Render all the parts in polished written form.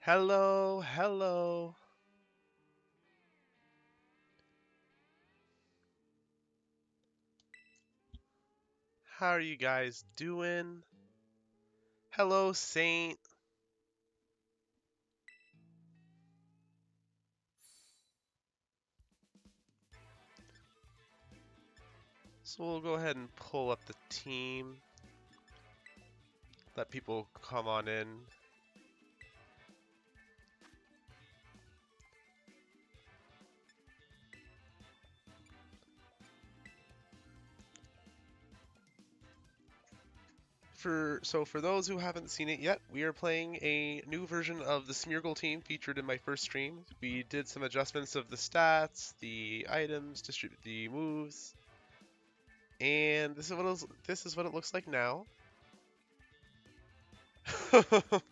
Hello, hello. How are you guys doing? Hello, Saint. So we'll go ahead and pull up the team. Let people come on in. For those who haven't seen it yet, we are playing a new version of the Smeargle team featured in my first stream. We did some adjustments of the stats, the items, the moves, and this is what it looks like now.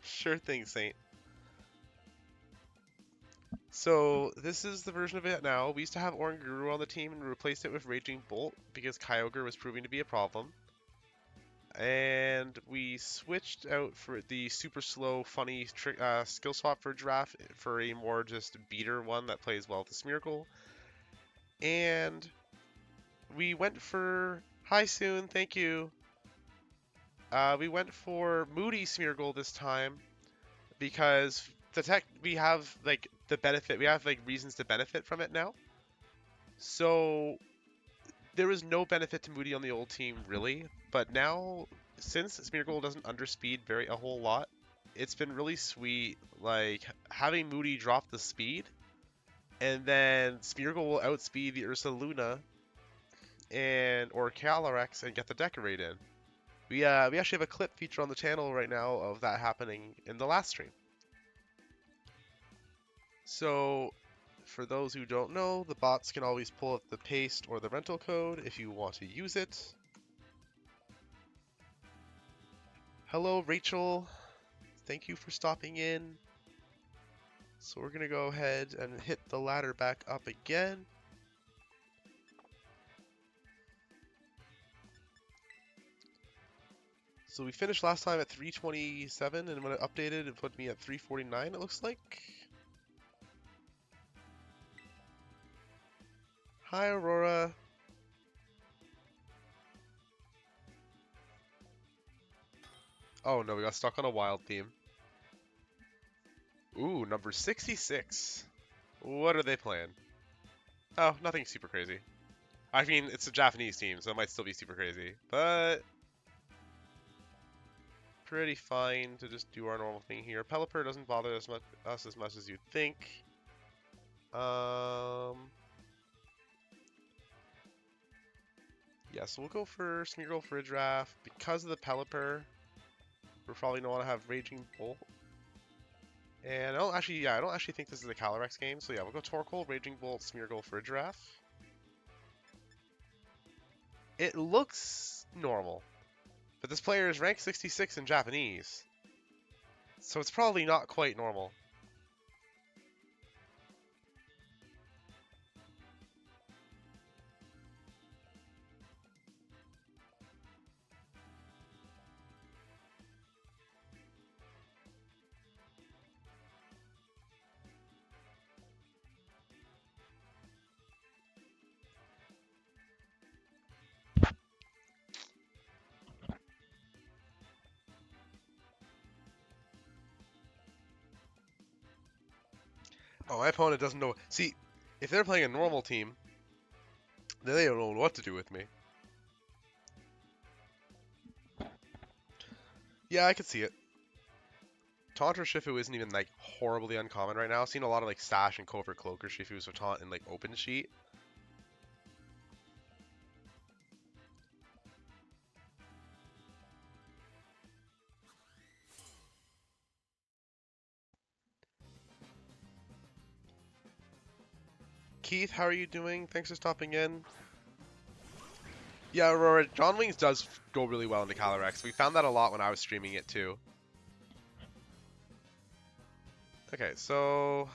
Sure thing, Saint. So this is the version of it now. We used to have Oranguru on the team and replaced it with Raging Bolt because Kyogre was proving to be a problem. And we switched out for the super slow, funny skill swap for Giraffe for a more just beater one that plays well with the Smeargle. And we went for hi soon, thank you. We went for Moody Smeargle this time because we have like the benefit, we have like reasons to benefit from it now. So there was no benefit to Moody on the old team really, but now since Smeargle doesn't underspeed a whole lot, it's been really sweet like having Moody drop the speed and then Smeargle will outspeed the Ursa Luna and or Calyrex and get the Decorate in. We actually have a clip feature on the channel right now of that happening in the last stream. So for those who don't know, the bots can always pull up the paste or the rental code if you want to use it. Hello, Rachel. Thank you for stopping in. So we're going to go ahead and hit the ladder back up again. So we finished last time at 327, and when it updated, it put me at 349, it looks like. Hi, Aurora. Oh no, we got stuck on a wild theme. Ooh, number 66. What are they playing? Oh, nothing super crazy. I mean, it's a Japanese team, so it might still be super crazy, but pretty fine to just do our normal thing here. Pelipper doesn't bother us as much as you'd think. Yeah, so we'll go for Smeargle for a draft. Because of the Pelipper, we're probably gonna want to have Raging Bolt. And I don't actually think this is a Calyrex game, so yeah, we'll go Torkoal, Raging Bolt, Smeargle for a draft. It looks normal, but this player is ranked 66 in Japanese, so it's probably not quite normal. Oh, my opponent doesn't know. See, if they're playing a normal team, then they don't know what to do with me. Yeah, I could see it. Taunt or Shifu isn't even like horribly uncommon right now. I've seen a lot of like Sash and Covert Cloak or Shifus with Taunt in like open sheet. Keith, how are you doing? Thanks for stopping in. Yeah, Aurora, John Wings does go really well into Calyrex. We found that a lot when I was streaming it too. Okay, so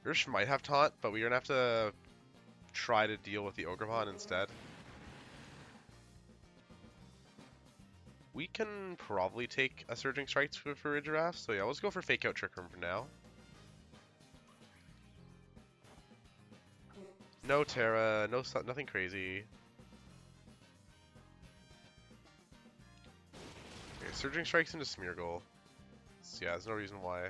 Ursh might have Taunt, but we're gonna have to try to deal with the Ogremon instead. We can probably take a Surging Strike for a Giraffe, so yeah, let's go for Fake Out Trick Room for now. No Terra, nothing crazy. Okay, Surging Strikes into Smeargle. So yeah, there's no reason why.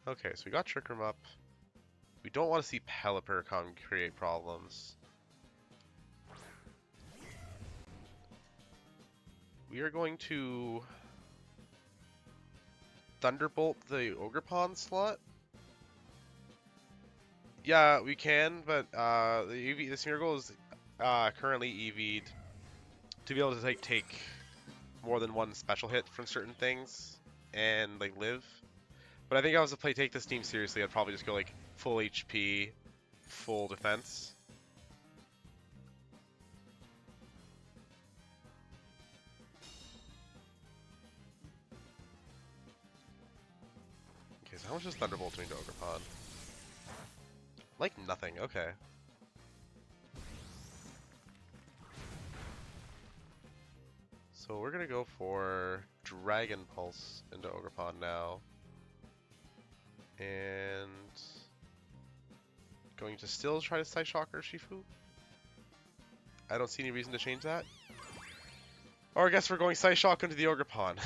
Okay, so we got Trick Room up. We don't want to see Pelipper come create problems. We are going to Thunderbolt the Ogerpon slot. Yeah, we can, but the Smeargle is currently EV'd to be able to take more than one special hit from certain things and like live. But I think if I was to take this team seriously, I'd probably just go like full HP, full defense. Okay, so how much is Thunderbolt doing to Ogerpon? Like nothing, okay. So we're gonna go for Dragon Pulse into Ogerpon now. And going to still try to Psyshock or Shifu. I don't see any reason to change that. Or I guess we're going Psyshock into the Ogerpon.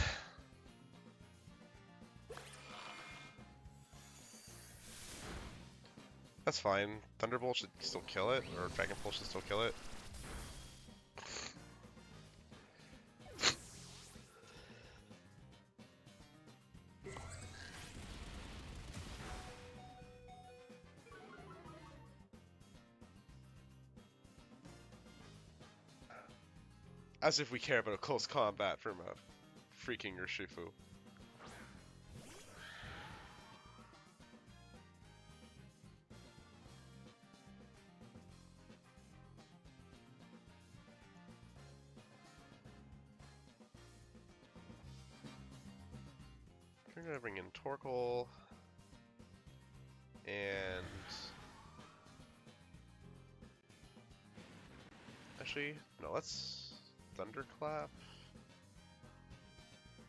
That's fine. Thunderbolt should still kill it, or Dragon Pulse should still kill it. As if we care about a close combat from a freaking Urshifu. We're gonna bring in Torkoal and actually no, let's Thunderclap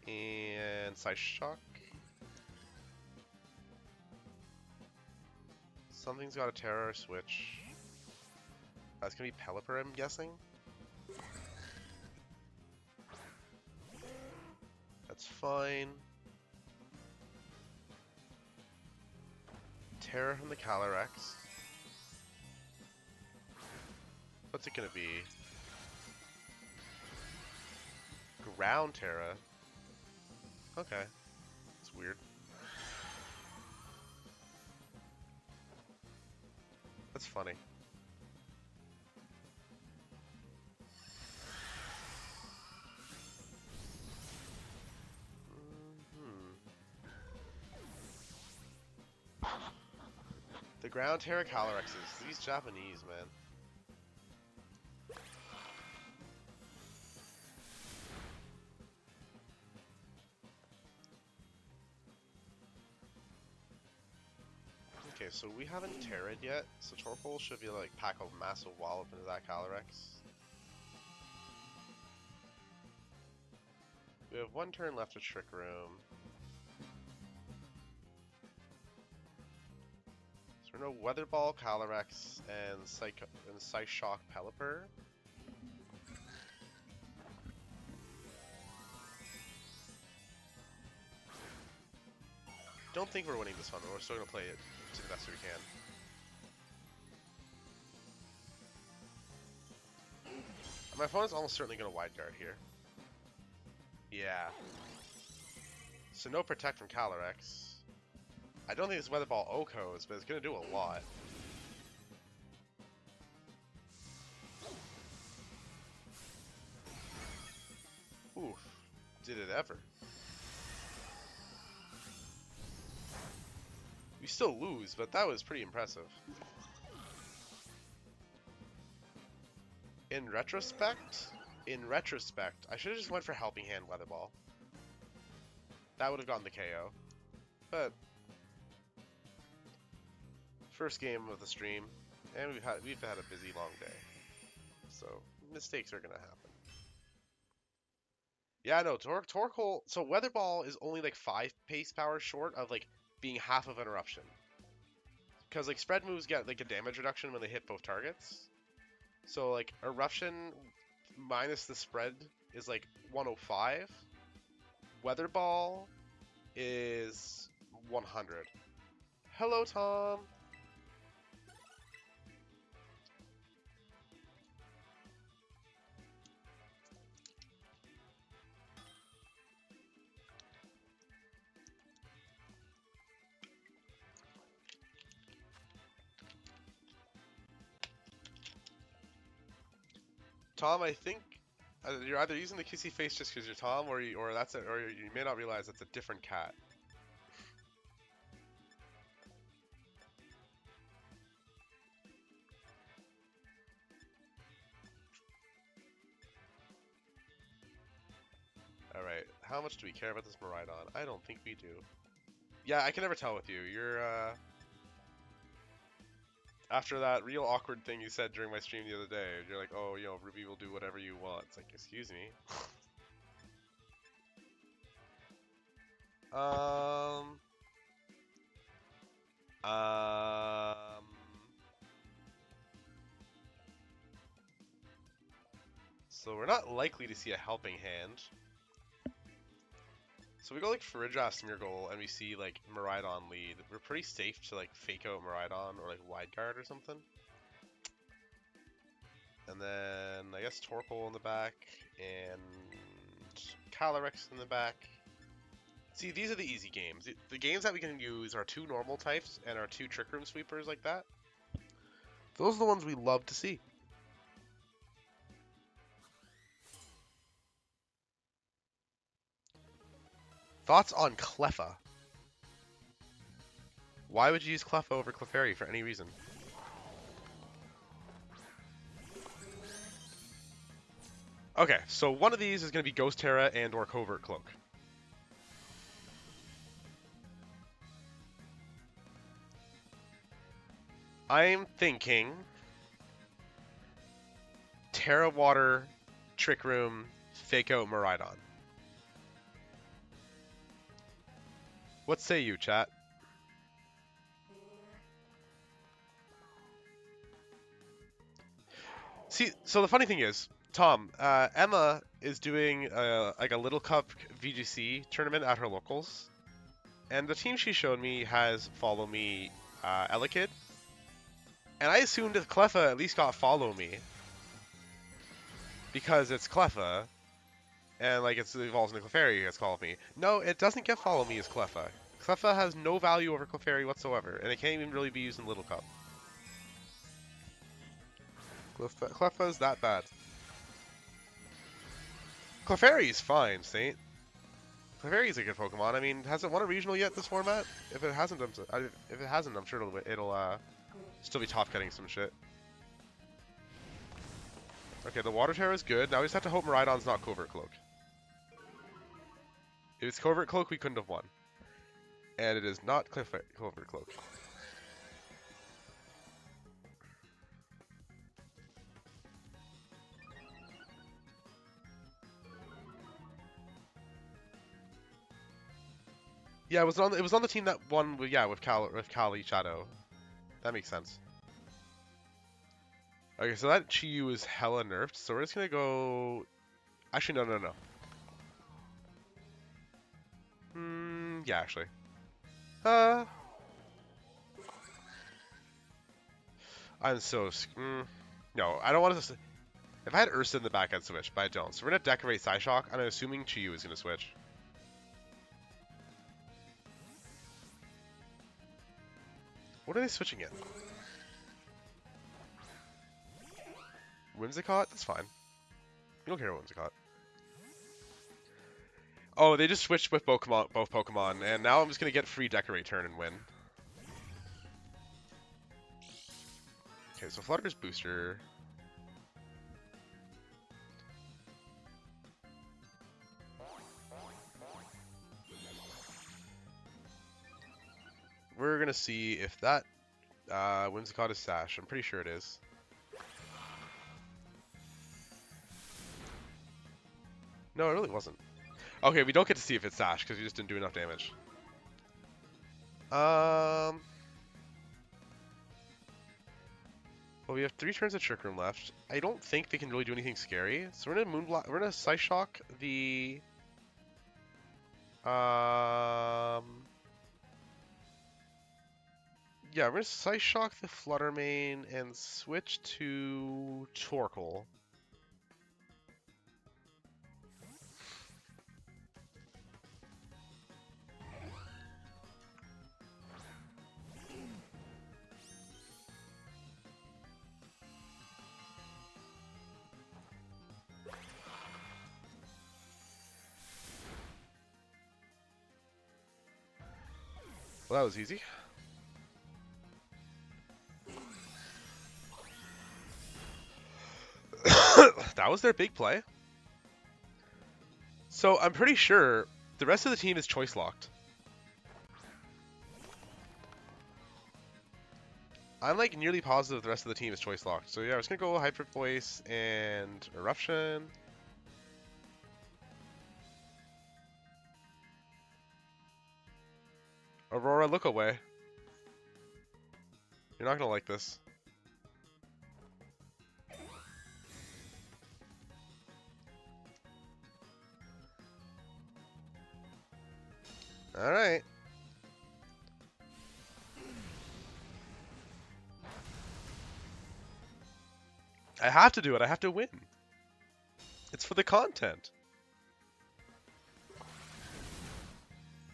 and Psyshock. Something's got a Terra or Switch. That's gonna be Pelipper, I'm guessing. That's fine. Terra from the Calyrex. What's it gonna be? Ground Terra. Okay. It's weird. That's funny. The ground Terra Calyrexes. These Japanese, man. Okay, so we haven't Terra'd yet, so Torkoal should be like pack a massive wallop into that Calyrex. We have one turn left of Trick Room. So we're gonna Weather Ball, Calyrex, and Psyshock Pelipper. Don't think we're winning this one, but we're still gonna play it to the best we can. My opponent's almost certainly gonna Wide Guard here. Yeah. So no Protect from Calyrex. I don't think this Weather Ball Okos, but it's gonna do a lot. Oof. Did it ever. We still lose, but that was pretty impressive. In retrospect, I should have just went for Helping Hand Weather Ball. That would have gotten the KO. But first game of the stream, and we've had a busy long day, so mistakes are gonna happen. Yeah, no, Torkoal. So Weather Ball is only like 5 pace power short of like being half of an eruption. Because like spread moves get like a damage reduction when they hit both targets. So like eruption minus the spread is like 105. Weather Ball is 100. Hello, Tom. Tom, I think you're either using the kissy face just because you're Tom, or you may not realize that's a different cat. All right, how much do we care about this Miraidon? I don't think we do. Yeah, I can never tell with you. You're after that real awkward thing you said during my stream the other day. You're like, oh, Ruby will do whatever you want. It's like, excuse me. Um. So we're not likely to see a Helping Hand. So we go like Fridra Smeargle and we see like Miraidon lead. We're pretty safe to like fake out Miraidon or like Wide Guard or something. And then I guess Torkoal in the back and Calyrex in the back. See, these are the easy games. The games that we can use are 2 normal types and our 2 Trick Room sweepers like that. Those are the ones we love to see. Thoughts on Cleffa? Why would you use Cleffa over Clefairy for any reason? Okay, so one of these is going to be Ghost Terra and or Covert Cloak. I'm thinking Terra Water, Trick Room, Fake Out Miraidon. What say you, chat? See, so the funny thing is, Tom, Emma is doing like a Little Cup VGC tournament at her locals, and the team she showed me has Follow Me Elekid, and I assumed that Cleffa at least got Follow Me because it's Cleffa, and like it evolves into Clefairy as Follow Me. No, it doesn't get Follow Me as Cleffa. Cleffa has no value over Clefairy whatsoever, and it can't even really be used in Little Cup. Cleffa is that bad. Clefairy is fine, Saint. Clefairy is a good Pokemon. I mean, has it won a regional yet this format? If it hasn't, I'm sure it'll still be top cutting some shit. Okay, the Water Terror is good. Now we just have to hope Miraidon's not Covert Cloak. If it's Covert Cloak, we couldn't have won. And it is not Covert Cloak. Yeah, it was on the team that won with Kali Shadow. That makes sense. Okay, so that Chi-Yu is hella nerfed, so we're just gonna go. Actually, no. Yeah, actually. I'm so. No, I don't want to. If I had Ursa in the back, I'd switch, but I don't. So we're gonna decorate Psyshock, and I'm assuming Chi-Yu is gonna switch. What are they switching in? Whimsicott? That's fine. We don't care about Whimsicott. Oh, they just switched with both Pokemon, and now I'm just gonna get free Decorate turn and win. Okay, so Flutter's Booster. gonna see if that Whimsicott is Sash. I'm pretty sure it is. No, it really wasn't. Okay, we don't get to see if it's Sash because we just didn't do enough damage. Well, we have 3 turns of Trick Room left. I don't think they can really do anything scary. So we're gonna Psyshock the yeah, we're gonna Psyshock the Fluttermane and switch to Torkoal. Well, that was easy. That was their big play. So I'm pretty sure the rest of the team is choice locked. I'm like nearly positive the rest of the team is choice locked. So yeah, I was gonna go Hyper Voice and Eruption. Aurora, look away. You're not gonna like this. Alright. I have to do it. I have to win. It's for the content.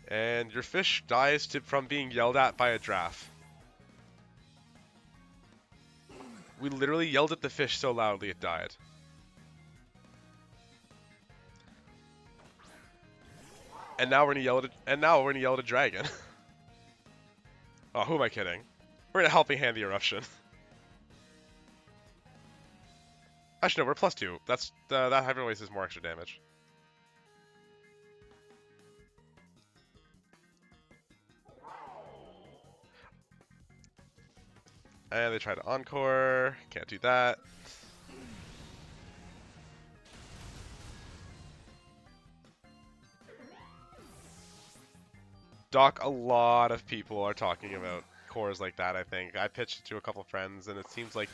And your fish dies from being yelled at by a giraffe. We literally yelled at the fish so loudly it died. And now we're gonna yell at a dragon. Oh, who am I kidding? We're gonna helping hand the eruption. Actually, no, we're +2. That's that Hyper Voice is more extra damage. And they try to Encore. Can't do that. Doc, a lot of people are talking about cores like that, I think. I pitched it to a couple friends, and it seems like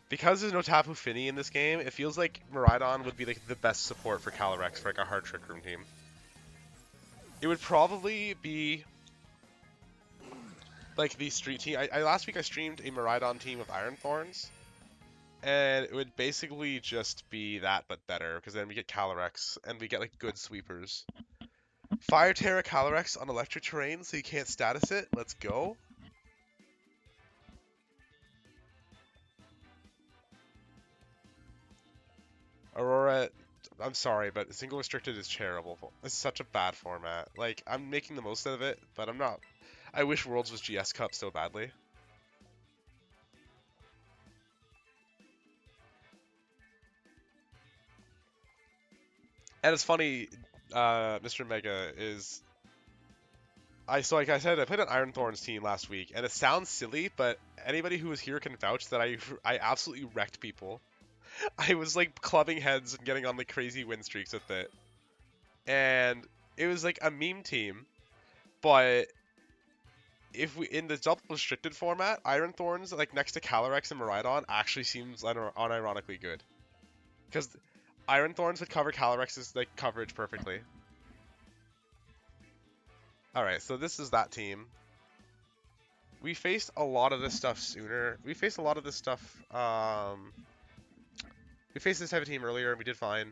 because there's no Tapu Fini in this game, it feels like Miraidon would be like the best support for Calyrex for like a hard Trick Room team. It would probably be like the street team. Last week I streamed a Miraidon team of Iron Thorns, and it would basically just be that but better, because then we get Calyrex and we get like good sweepers. Fire Terra Calyrex on electric terrain so you can't status it. Let's go. Aurora, I'm sorry, but single restricted is terrible. It's such a bad format. Like, I'm making the most of it, but I'm not. I wish Worlds was GS Cup so badly. And it's funny, Mr. Mega is. Like I said, I played an Iron Thorns team last week, and it sounds silly, but anybody who was here can vouch that I absolutely wrecked people. I was like clubbing heads and getting on like crazy win streaks with it. And it was like a meme team, but if we in the double restricted format, Iron Thorns like next to Calyrex and Miraidon actually seems unironically good. Because Iron Thorns would cover Calyrex's like coverage perfectly. Alright, so this is that team. We faced a lot of this stuff sooner. We faced a lot of this stuff, we faced this type of team earlier and we did fine.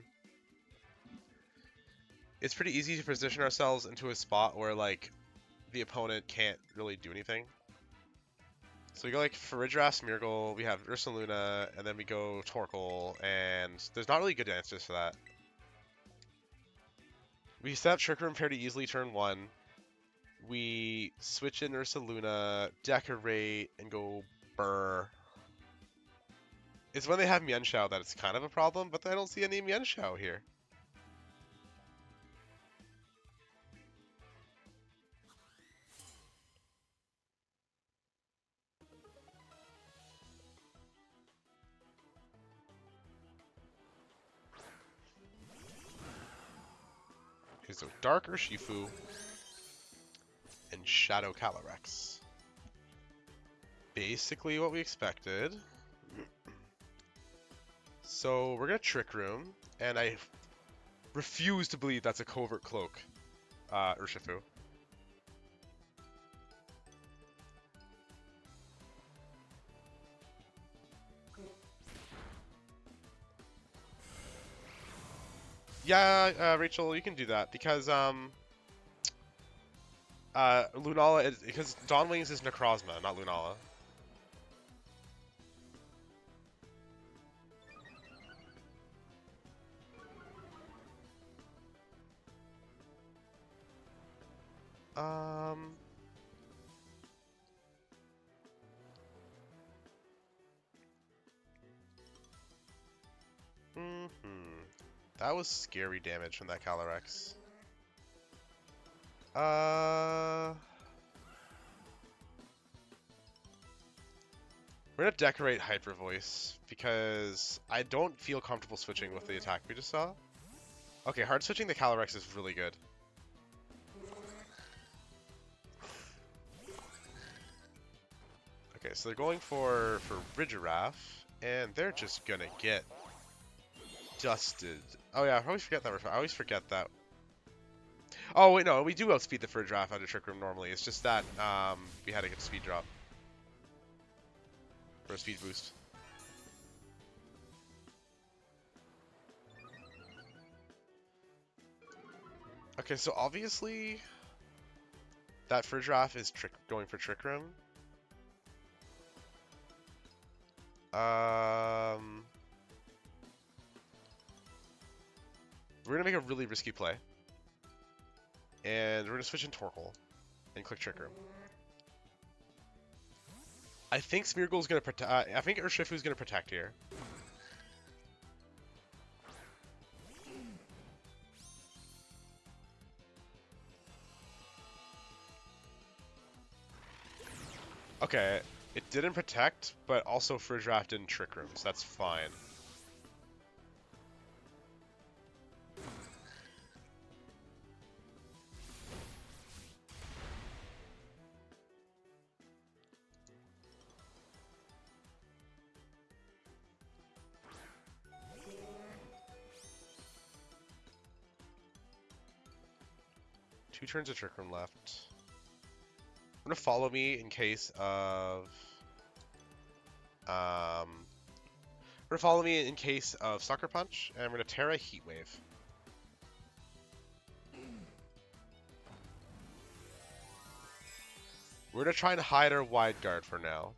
It's pretty easy to position ourselves into a spot where like the opponent can't really do anything. So we go like Farigiraf, Smeargle, we have Ursaluna, and then we go Torkoal, and there's not really good answers for that. We set up Trick Room fairly easily turn 1. We switch in Ursaluna, Decorate, and go Burr. It's when they have Mienshao that it's kind of a problem, but I don't see any Mienshao here. so Dark Urshifu and Shadow Calyrex. Basically what we expected. So we're gonna Trick Room, and I refuse to believe that's a Covert Cloak, Urshifu. Yeah, Rachel, you can do that because Lunala is because Dawn Wings is Necrozma, not Lunala. Um. That was scary damage from that Calyrex. We're gonna decorate Hyper Voice because I don't feel comfortable switching with the attack we just saw. Okay, hard switching the Calyrex is really good. Okay, so they're going for Ridgeraff, and they're just gonna get dusted. Oh yeah, I always forget that. I always forget that. Oh wait, no, we do outspeed the Ridgeraff out of Trick Room normally. It's just that we had to get a speed drop or a speed boost. Okay, so obviously that Ridgeraff is going for Trick Room. We're gonna make a really risky play, and we're gonna switch in Torkoal and click Trick Room. I think Smeargle's gonna protect. I think Urshifu's gonna protect here. Okay, it didn't protect, but also Ridgeraff didn't Trick Room, so that's fine. Two turns of Trick Room left. I'm gonna follow me in case of we're gonna follow me in case of Sucker Punch, and I'm gonna Terra Heat Wave. We're gonna try and hide our Wide Guard for now.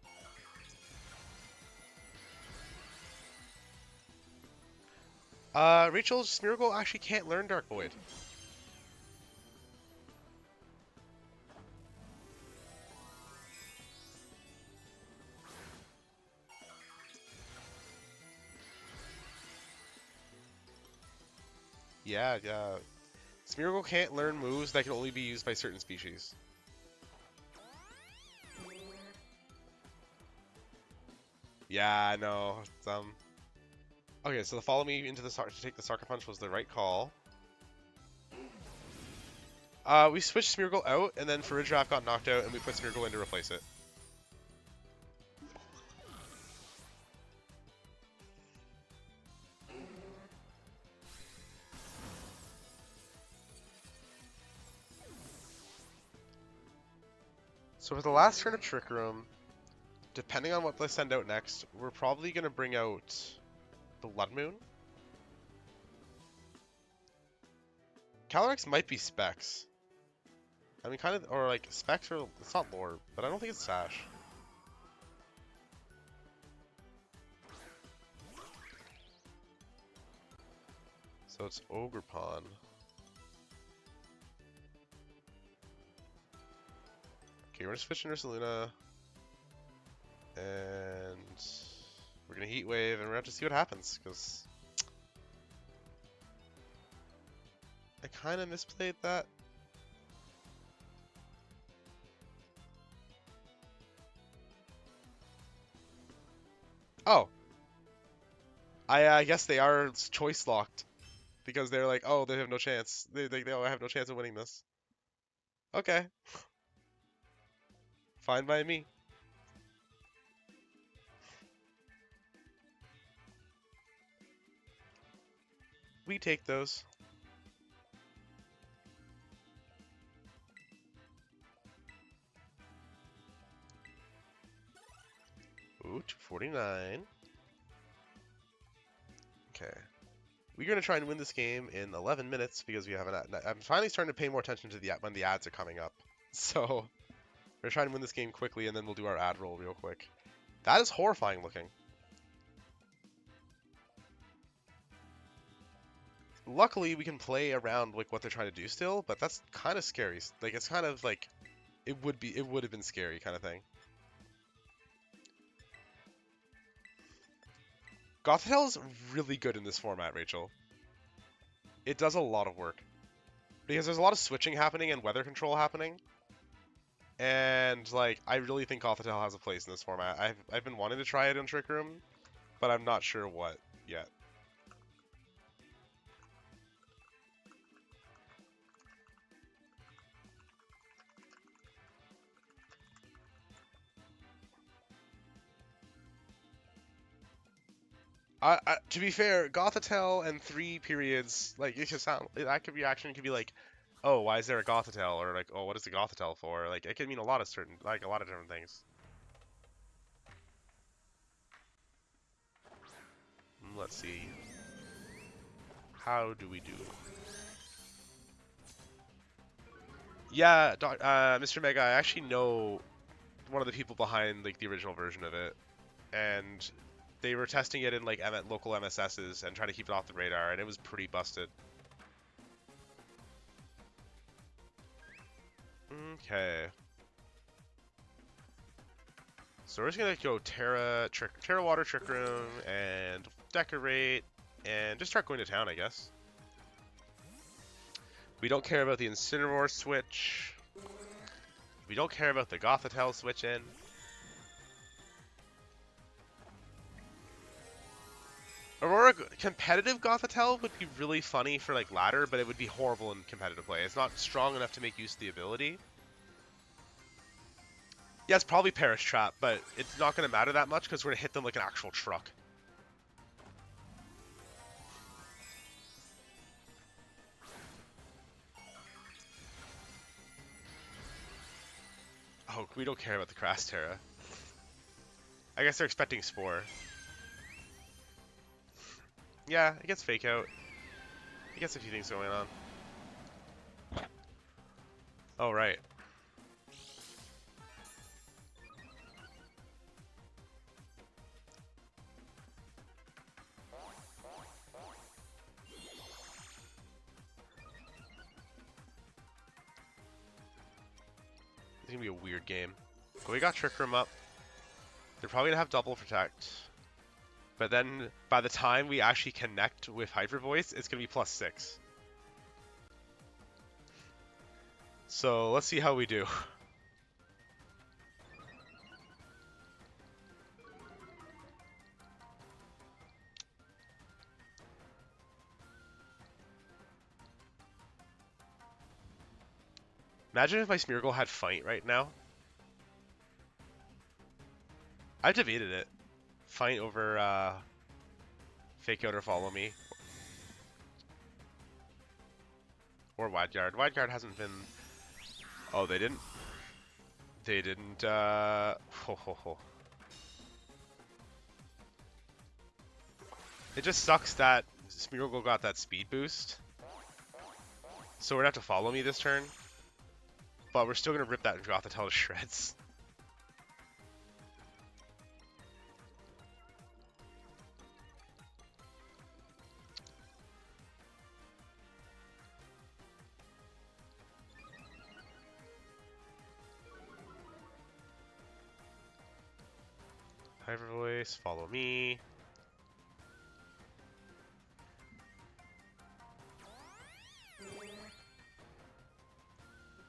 Rachel's Smeargle actually can't learn Dark Void. Yeah. Smeargle can't learn moves that can only be used by certain species. Yeah, I know. Okay, so the follow me into the to take the Sucker Punch was the right call. We switched Smeargle out, and then Ridgeraff got knocked out, and we put Smeargle in to replace it. So for the last turn of Trick Room, depending on what they send out next, we're probably going to bring out Blood Moon. Calyrex might be Specs. I mean, kind of, or like Specs, or it's not Lore, but I don't think it's Sash. So it's Ogerpon. Okay, we're gonna switch into Ursaluna, and we're gonna Heat Wave, and we're gonna have to see what happens, because I kind of misplayed that. Oh. I guess they are choice locked, because they're like, oh, they have no chance. They oh, I have no chance of winning this. Okay, fine by me. We take those. Ooh, 249. Okay. We're gonna try and win this game in 11 minutes because we have an ad. I'm finally starting to pay more attention to the when the ads are coming up. So we're trying to win this game quickly, and then we'll do our ad roll real quick. That is horrifying looking. Luckily, we can play around like what they're trying to do still, but that's kind of scary. Like it's kind of like it would have been scary kind of thing. Gothitelle is really good in this format, Rachel. It does a lot of work because there's a lot of switching happening and weather control happening. And like I really think Gothitelle has a place in this format. I've been wanting to try it in Trick Room, but I'm not sure what yet. To be fair, Gothitelle and 3 periods, like it could sound that could be action could be like, oh, why is there a Gothitelle, or like, oh, what is the Gothitelle for? Like it could mean a lot of a lot of different things. Let's see. How do we do? Yeah, Mr. Mega, I actually know one of the people behind like the original version of it, and they were testing it in like local MSSs and trying to keep it off the radar, and it was pretty busted. Okay. So we're just gonna go Terra Water Trick Room and decorate and just start going to town, I guess. We don't care about the Incineroar switch. We don't care about the Gothitelle switch in. Aurora competitive Gothitelle would be really funny for like ladder, but it would be horrible in competitive play. It's not strong enough to make use of the ability. Yeah, it's probably Perish Trap, but it's not going to matter that much because we're going to hit them like an actual truck. Oh, we don't care about the Crass Terra. I guess they're expecting Spore. Yeah, it gets Fake Out. It gets a few things going on. Oh, right. It's going to be a weird game. But we got Trick Room up. They're probably going to have double protect. But then by the time we actually connect with Hyper Voice, it's going to be +6. So let's see how we do. Imagine if my Smeargle had Fight right now. I debated it. Fight over Fake Out or Follow Me. Or Wide Guard. Wide Guard hasn't been... Oh, they didn't? They didn't, ho ho ho. It just sucks that Smeargle got that speed boost. So we're gonna have to Follow Me this turn. But we're still gonna rip that Gothitelle to shreds. Hyper Voice, Follow Me.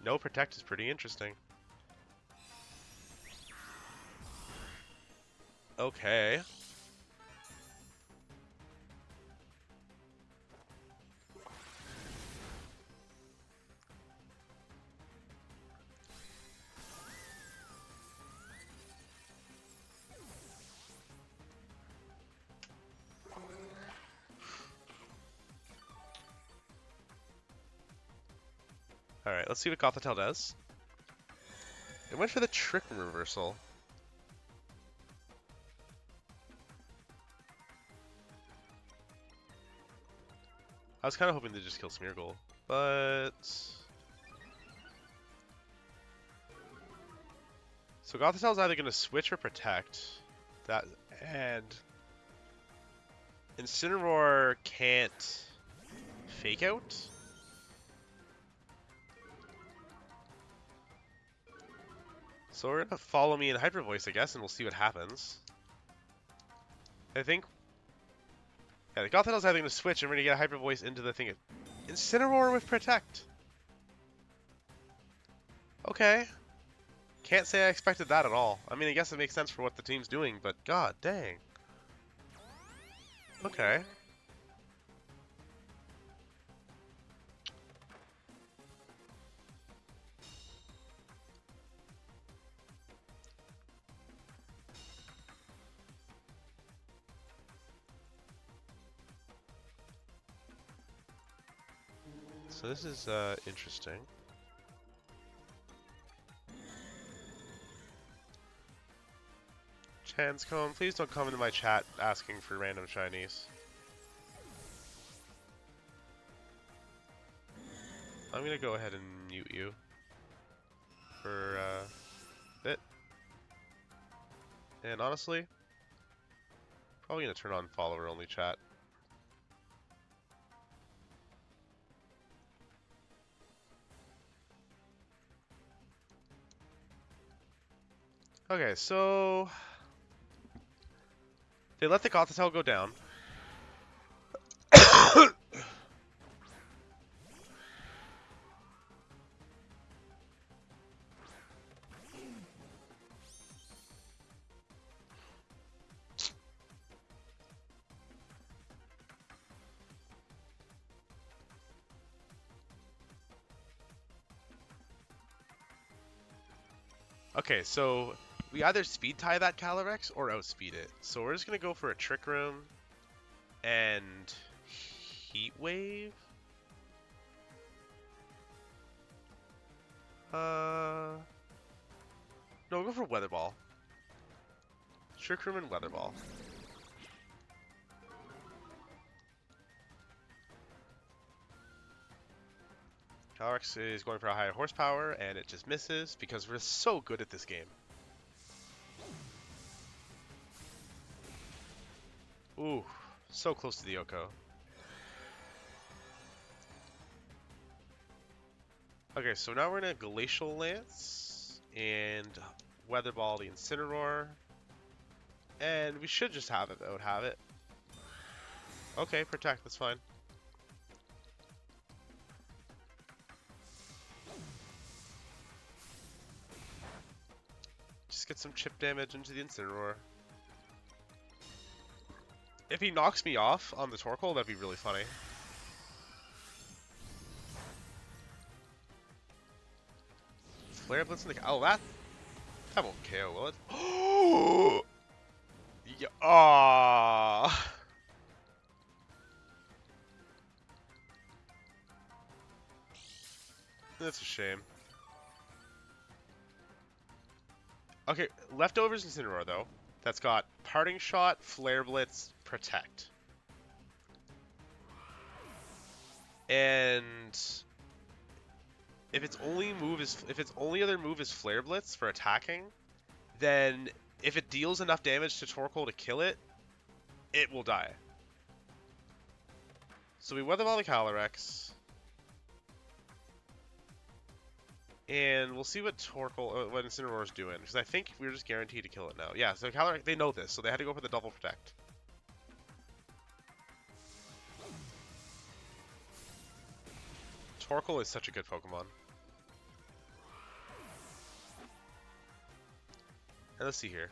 No Protect is pretty interesting. Okay. Alright, let's see what Gothitelle does. It went for the Trick Room reversal. I was kind of hoping to just kill Smeargle, but... So Gothitelle's either going to switch or protect. That, and... Incineroar can't fake out? So we're going to follow me in Hyper Voice, I guess, and we'll see what happens. I think... Yeah, the Gothitelle's either going to switch and we're going to get a Hyper Voice into the thing. Incineroar with Protect. Okay. Can't say I expected that at all. I mean, I guess it makes sense for what the team's doing, but god dang. Okay. So this is interesting. Chanscone, please don't come into my chat asking for random shinies. I'm gonna go ahead and mute you for a bit. And honestly, probably gonna turn on follower only chat. Okay, so they let the Gothitelle go down. Okay, so we either speed tie that Calyrex or outspeed it. So we're just gonna go for a Trick Room and Heat Wave. No, we'll go for Weather Ball. Trick Room and Weather Ball. Calyrex is going for a higher horsepower, and it just misses because we're so good at this game. Ooh, so close to the Yoko. Okay, so now we're gonna Glacial Lance and Weather Ball the Incineroar, and we should just have it. Okay, Protect, that's fine. Just get some chip damage into the Incineroar. If he knocks me off on the Torkoal, that'd be really funny. Flare Blitz in the... Oh, that won't KO, will it? Oh! Yeah. Aww. That's a shame. Okay, leftovers Incineroar, though. That's got Parting Shot, Flare Blitz, Protect. And if its only other move is Flare Blitz for attacking, then if it deals enough damage to Torkoal to kill it, it will die. So we Weather Ball the Calyrex. And we'll see what what Incineroar's doing, because I think we're just guaranteed to kill it now. Yeah, so Calyrex, they know this, so they had to go for the double protect. Torkoal is such a good Pokemon. And let's see here.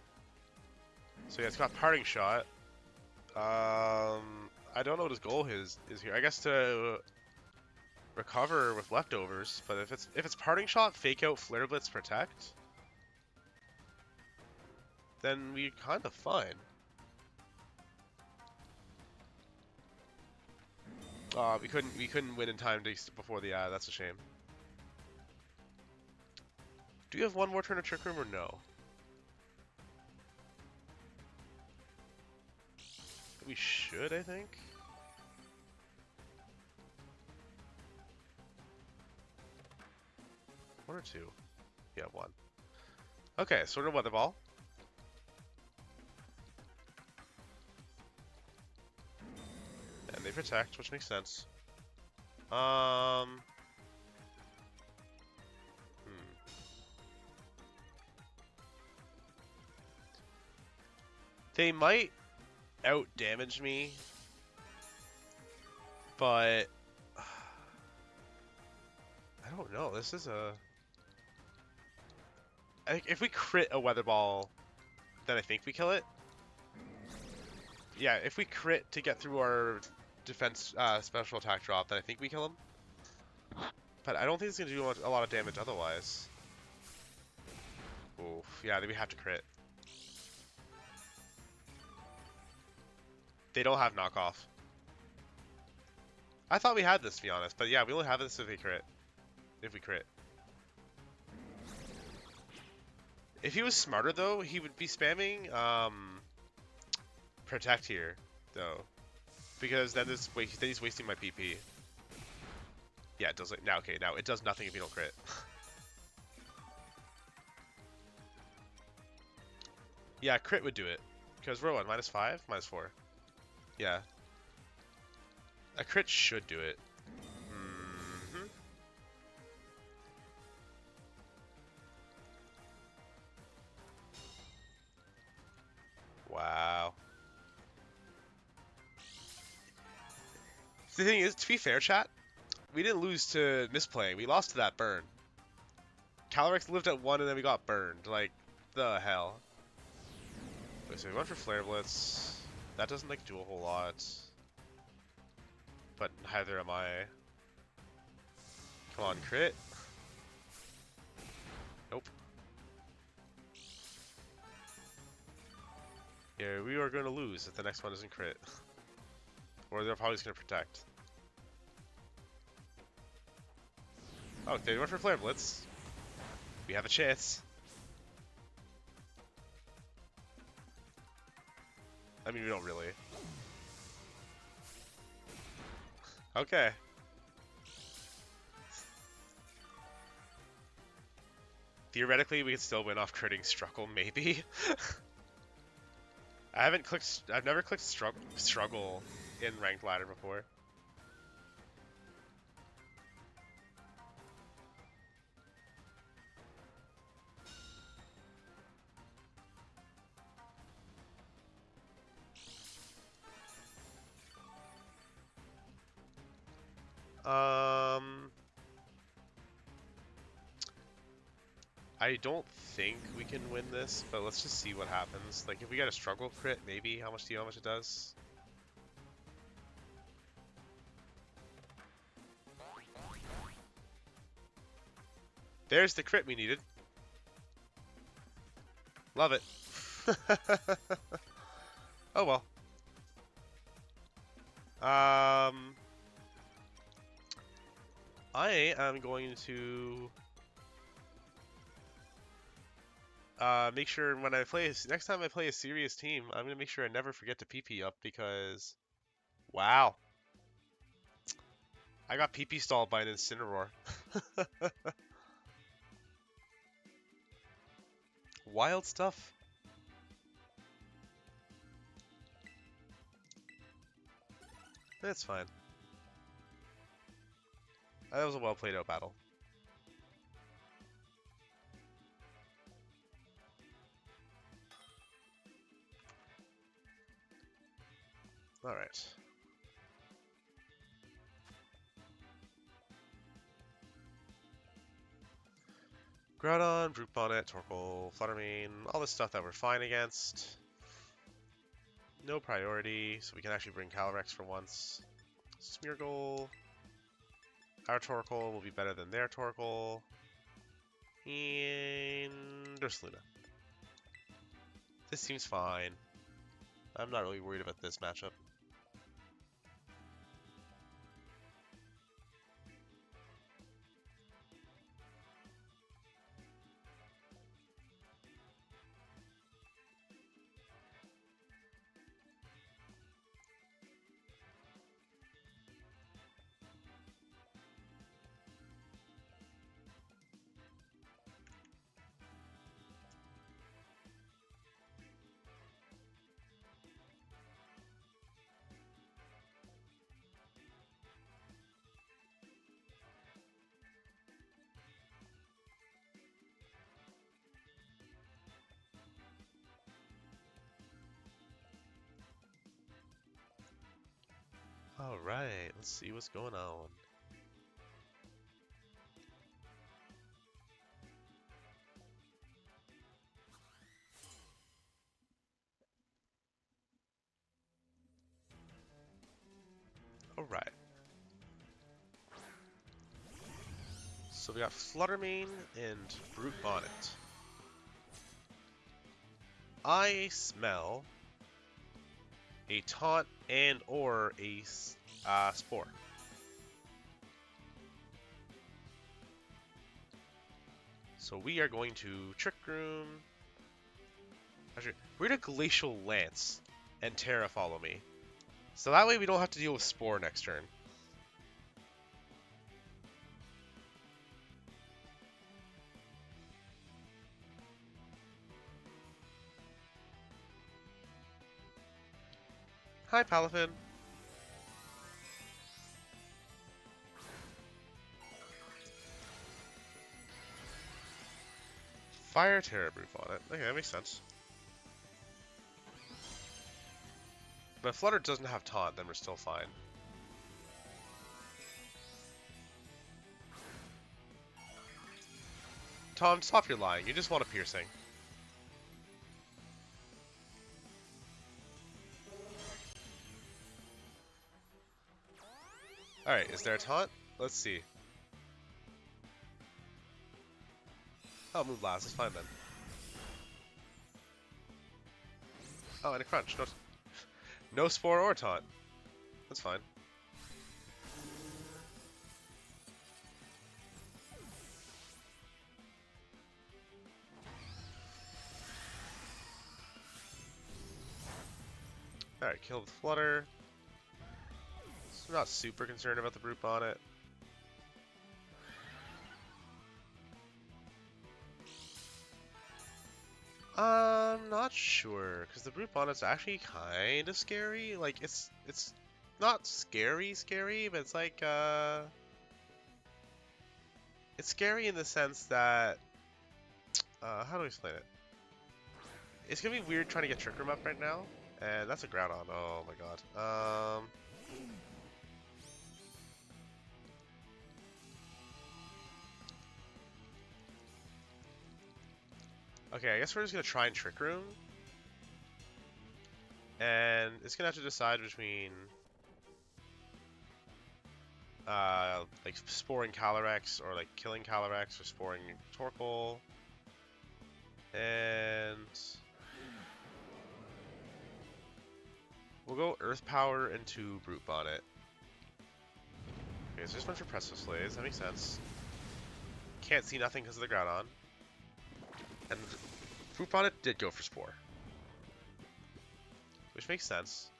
So yeah, it's got Parting Shot. I don't know what his goal is here. I guess to recover with leftovers, but if it's Parting Shot, Fake Out, Flare Blitz, Protect, then we're kind of fine. We couldn't win in time before the that's a shame. Do you have one more turn of Trick Room or no? We should, I think. One or two? Yeah, one. Okay, so we're gonna Weather Ball. And they protect, which makes sense. Hmm. They might out damage me, but I don't know. This is a. If we crit a Weather Ball, then I think we kill it. Yeah, if we crit to get through our defense special attack drop, then I think we kill him. But I don't think it's gonna do a lot of damage otherwise. Oof. Yeah, then we have to crit. They don't have knockoff. I thought we had this, to be honest, but yeah, we only have this if we crit. If we crit. If he was smarter though, he would be spamming protect here, though, because then he's wasting my PP. Yeah, it does. Like, now, okay, now it does nothing if you don't crit. Yeah, crit would do it, because we're what, -5, -4. Yeah, a crit should do it. Mm-hmm. Wow. The thing is, to be fair, chat, we didn't lose to misplaying. We lost to that burn. Calyrex lived at 1 and then we got burned. Like, the hell. Okay, so we went for Flare Blitz. That doesn't like do a whole lot. But neither am I. Come on, crit. Nope. Yeah, we are going to lose if the next one doesn't crit. Or they're probably just going to protect. Oh, they went for Flare Blitz. We have a chance. I mean, we don't really. Okay. Theoretically, we could still win off critting Struggle, maybe. I've never clicked Struggle in Ranked Ladder before. I don't think we can win this, but let's just see what happens. Like, if we get a Struggle crit, maybe. How much do you know how much it does? There's the crit we needed. Love it. Oh well. I am going to make sure when I play next time I play a serious team, I'm gonna make sure I never forget to PP up because, wow, I got PP stalled by an Incineroar. Wild stuff. That's fine. That was a well played out battle. All right. Groudon, Brute Bonnet, Torkoal, Fluttermane, all this stuff that we're fine against. No priority, so we can actually bring Calyrex for once. Smeargle. Our Torkoal will be better than their Torkoal. And Ursaluna. This seems fine. I'm not really worried about this matchup. Alright, let's see what's going on. Alright. So we got Fluttermane and Brute Bonnet. I smell a Taunt and or a Spore. So we are going to Trick Room. Actually, we're going to Glacial Lance and Terra follow me. So that way we don't have to deal with Spore next turn. Hi, Palafin. Fire Terra Brute on it. Okay, that makes sense. But if Flutter doesn't have Taunt, then we're still fine. Tom, stop your lying. You just want a piercing. Alright, is there a taunt? Let's see. Oh, Moonblast. That's fine then. Oh, and a crunch. No Spore or taunt. That's fine. Alright, kill with Flutter. So I'm not super concerned about the Brute Bonnet. I'm not sure, because the Brute Bonnet's actually kind of scary. Like, it's not scary, but it's like, it's scary in the sense that, how do I explain it? It's gonna be weird trying to get Trick Room up right now, and that's a Groudon. Oh my god. Okay, I guess we're just gonna try and Trick Room. And it's gonna have to decide between like sporing Calyrex or like killing Calyrex or sporing Torkoal. And we'll go Earth Power into Brute Bonnet. Okay, so just went for Precipice Blaze, that makes sense. Can't see nothing because of the Groudon. And Brute Bonnet did go for Spore. Which makes sense.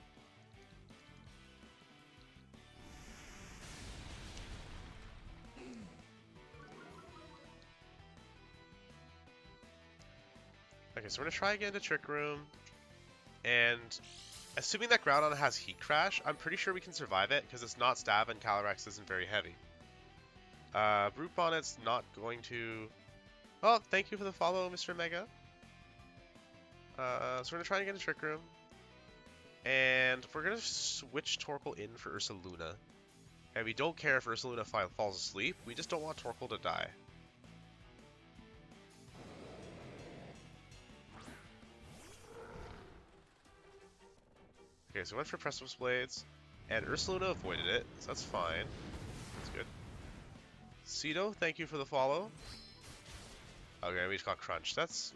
Okay, so we're gonna try again to Trick Room. And assuming that Groudon has Heat Crash, I'm pretty sure we can survive it because it's not Stab and Calyrex isn't very heavy. Brute Bonnet's not going to... Oh, thank you for the follow, Mr. Mega. So we're gonna try and get a Trick Room. And we're gonna switch Torkoal in for Ursaluna. And we don't care if Ursaluna falls asleep, we just don't want Torkoal to die. Okay, so we went for Precipice Blades, and Ursaluna avoided it, so that's fine. That's good. Cedo, thank you for the follow. Okay, we just got crunched. That's...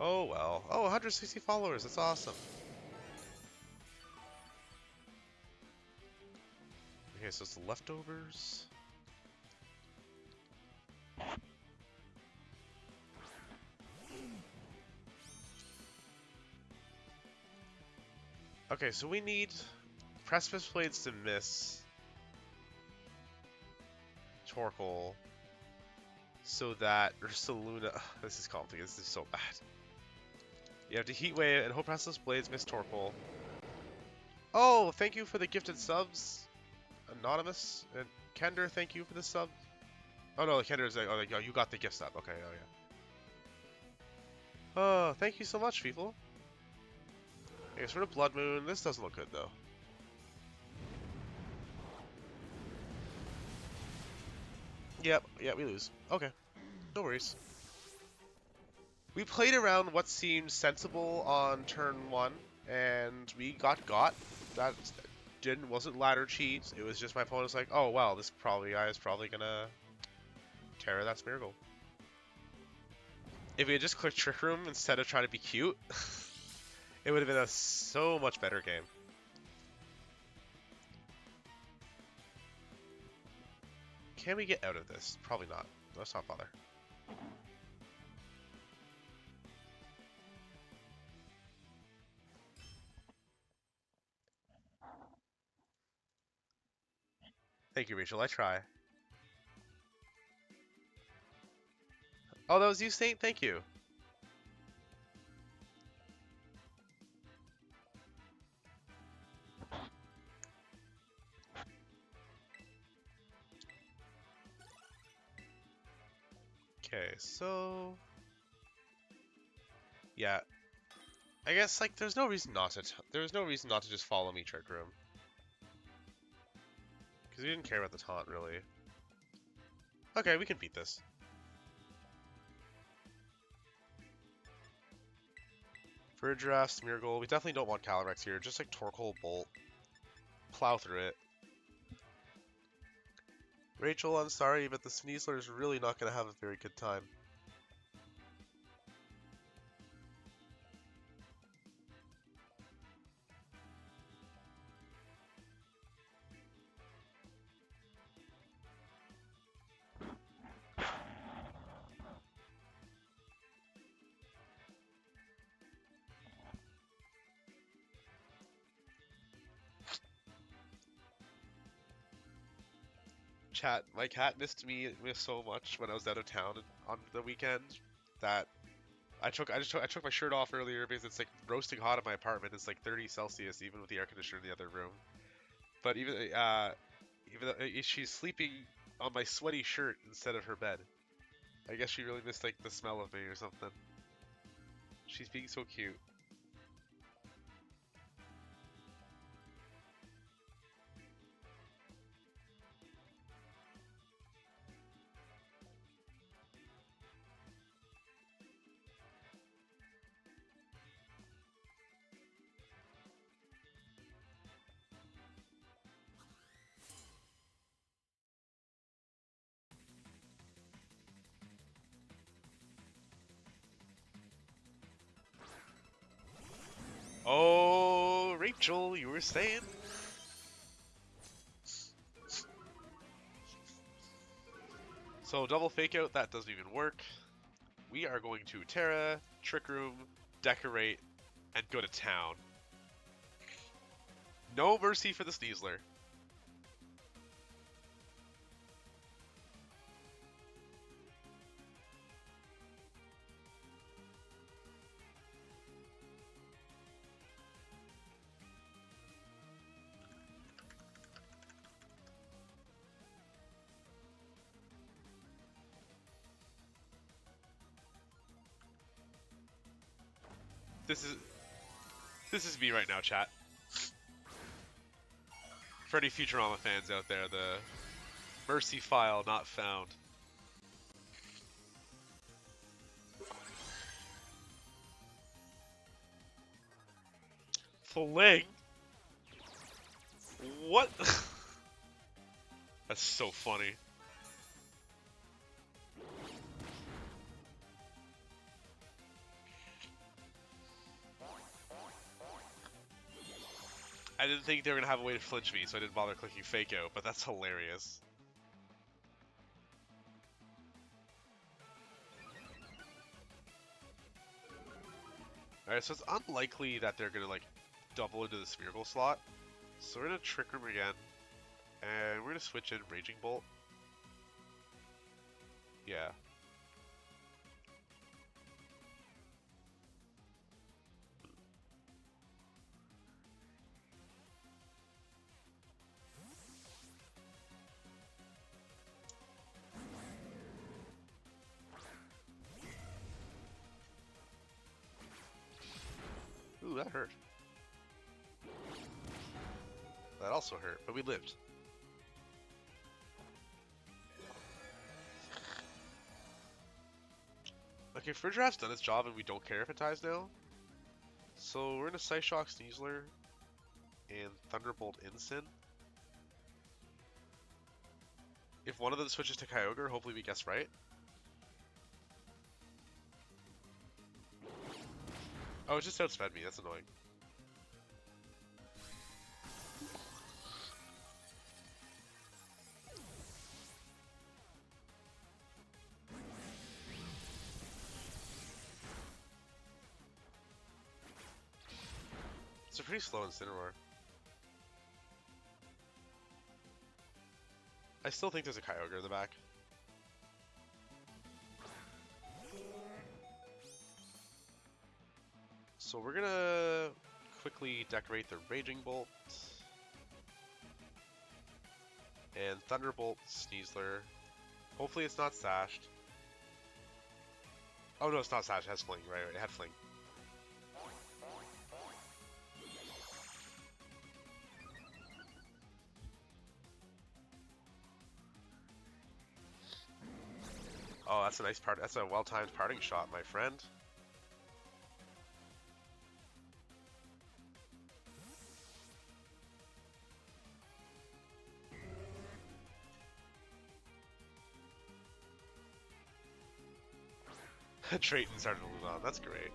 Oh well. Oh, 160 followers, that's awesome. Okay, so it's the leftovers. Okay, so we need Precipice Blades to miss Torkoal so that Ursaluna... This is complicated, this is so bad. You have to Heat Wave and hope Precipice Blades miss Torkoal. Oh, thank you for the gifted subs, Anonymous. And Kender, thank you for the sub. Oh no, Kender's like, oh, you got the gift sub. Okay, oh yeah. Oh, thank you so much, people. Okay, Okay, sort of Blood Moon. This doesn't look good though. Yep, yeah, we lose. Okay, no worries. We played around what seemed sensible on turn 1, and we got. That wasn't ladder cheat. It was just my opponent was like, oh wow, this guy is probably gonna Terra that Smeargle. If we had just clicked Trick Room instead of trying to be cute, it would have been a so much better game. Can we get out of this? Probably not. Let's not bother. Thank you, Rachel. I try. Oh, that was you, Saint? Thank you. Okay, so... Yeah. I guess, like, there's no reason not to just follow me, Trick Room. Because we didn't care about the taunt, really. Okay, we can beat this. For Giraffe, Smeargle, we definitely don't want Calyrex here. Just like Torkoal Bolt. Plow through it. Rachel, I'm sorry, but the Sneasler is really not going to have a very good time. Chat, my cat missed me so much when I was out of town on the weekend that I took my shirt off earlier because it's like roasting hot in my apartment. It's like 30 Celsius even with the air conditioner in the other room. But even though she's sleeping on my sweaty shirt instead of her bed. I guess she really missed like the smell of me or something. She's being so cute. Oh, Rachel, you were saying? So double fake out, that doesn't even work. We are going to Terra, Trick Room, Decorate, and go to town. No mercy for the Sneasler. This is me right now, chat. For any Futurama fans out there, the mercy file not found. Fling? What? That's so funny. I didn't think they were gonna have a way to flinch me, so I didn't bother clicking fake out, but that's hilarious. Alright, so it's unlikely that they're gonna like double into the Smeargle slot. So we're gonna Trick Room again. And we're gonna switch in Raging Bolt. Yeah. Ooh, that hurt. That also hurt, but we lived. Okay, Friddraft's done its job and we don't care if it dies now. So we're gonna Psyshock Sneasler and Thunderbolt Ensign. If one of them switches to Kyogre, hopefully we guess right. Oh, it just outsped me, that's annoying. It's a pretty slow Incineroar. I still think there's a Kyogre in the back. So we're gonna quickly decorate the Raging Bolt. And Thunderbolt Sneasler. Hopefully it's not sashed. Oh no, it's not sashed, it has Fling, right, it had Fling. Oh, that's a nice part. That's a well-timed parting shot, my friend. Drayton started to lose on. That's great.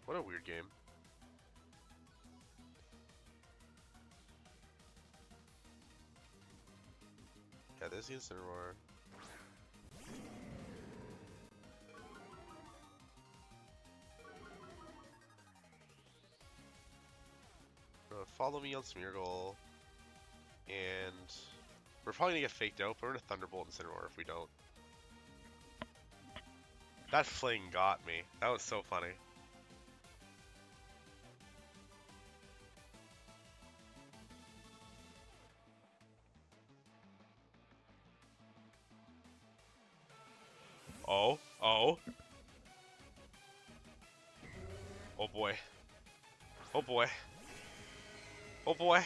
What a weird game. Yeah, there's the Incineroar. Follow me on Smeargle. And we're probably gonna get faked out, but we're gonna Thunderbolt Incineroar if we don't. That Fling got me. That was so funny. Oh, oh. Oh boy. Oh boy. Oh boy.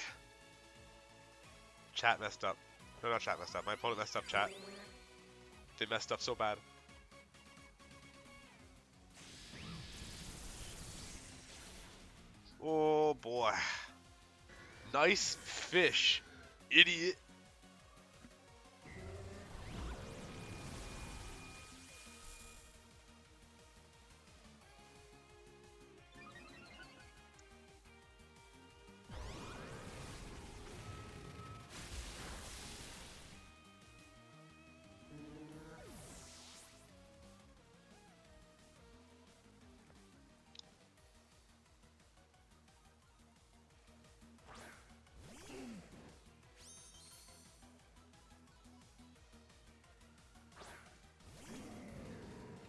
Chat messed up. No, not chat messed up. My opponent messed up, chat. They messed up so bad. Oh boy. Nice fish, idiot.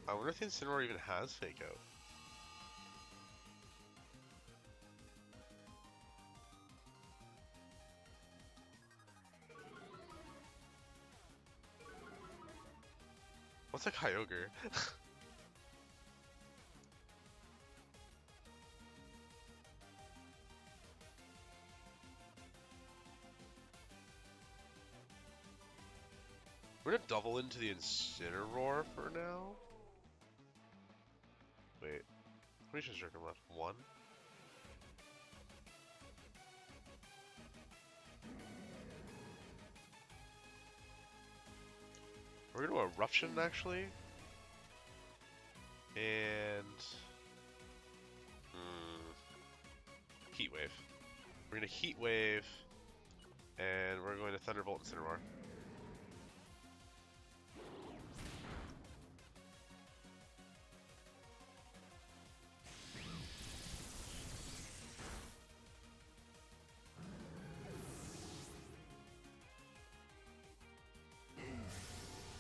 I wonder if Incineroar even has Fake Out. What's a Kyogre? We're gonna double into the Incineroar for now. Wait, how many Shuriken left? One? We're gonna Eruption actually. And Heat Wave. We're gonna Heat Wave, and we're going to Thunderbolt Incineroar.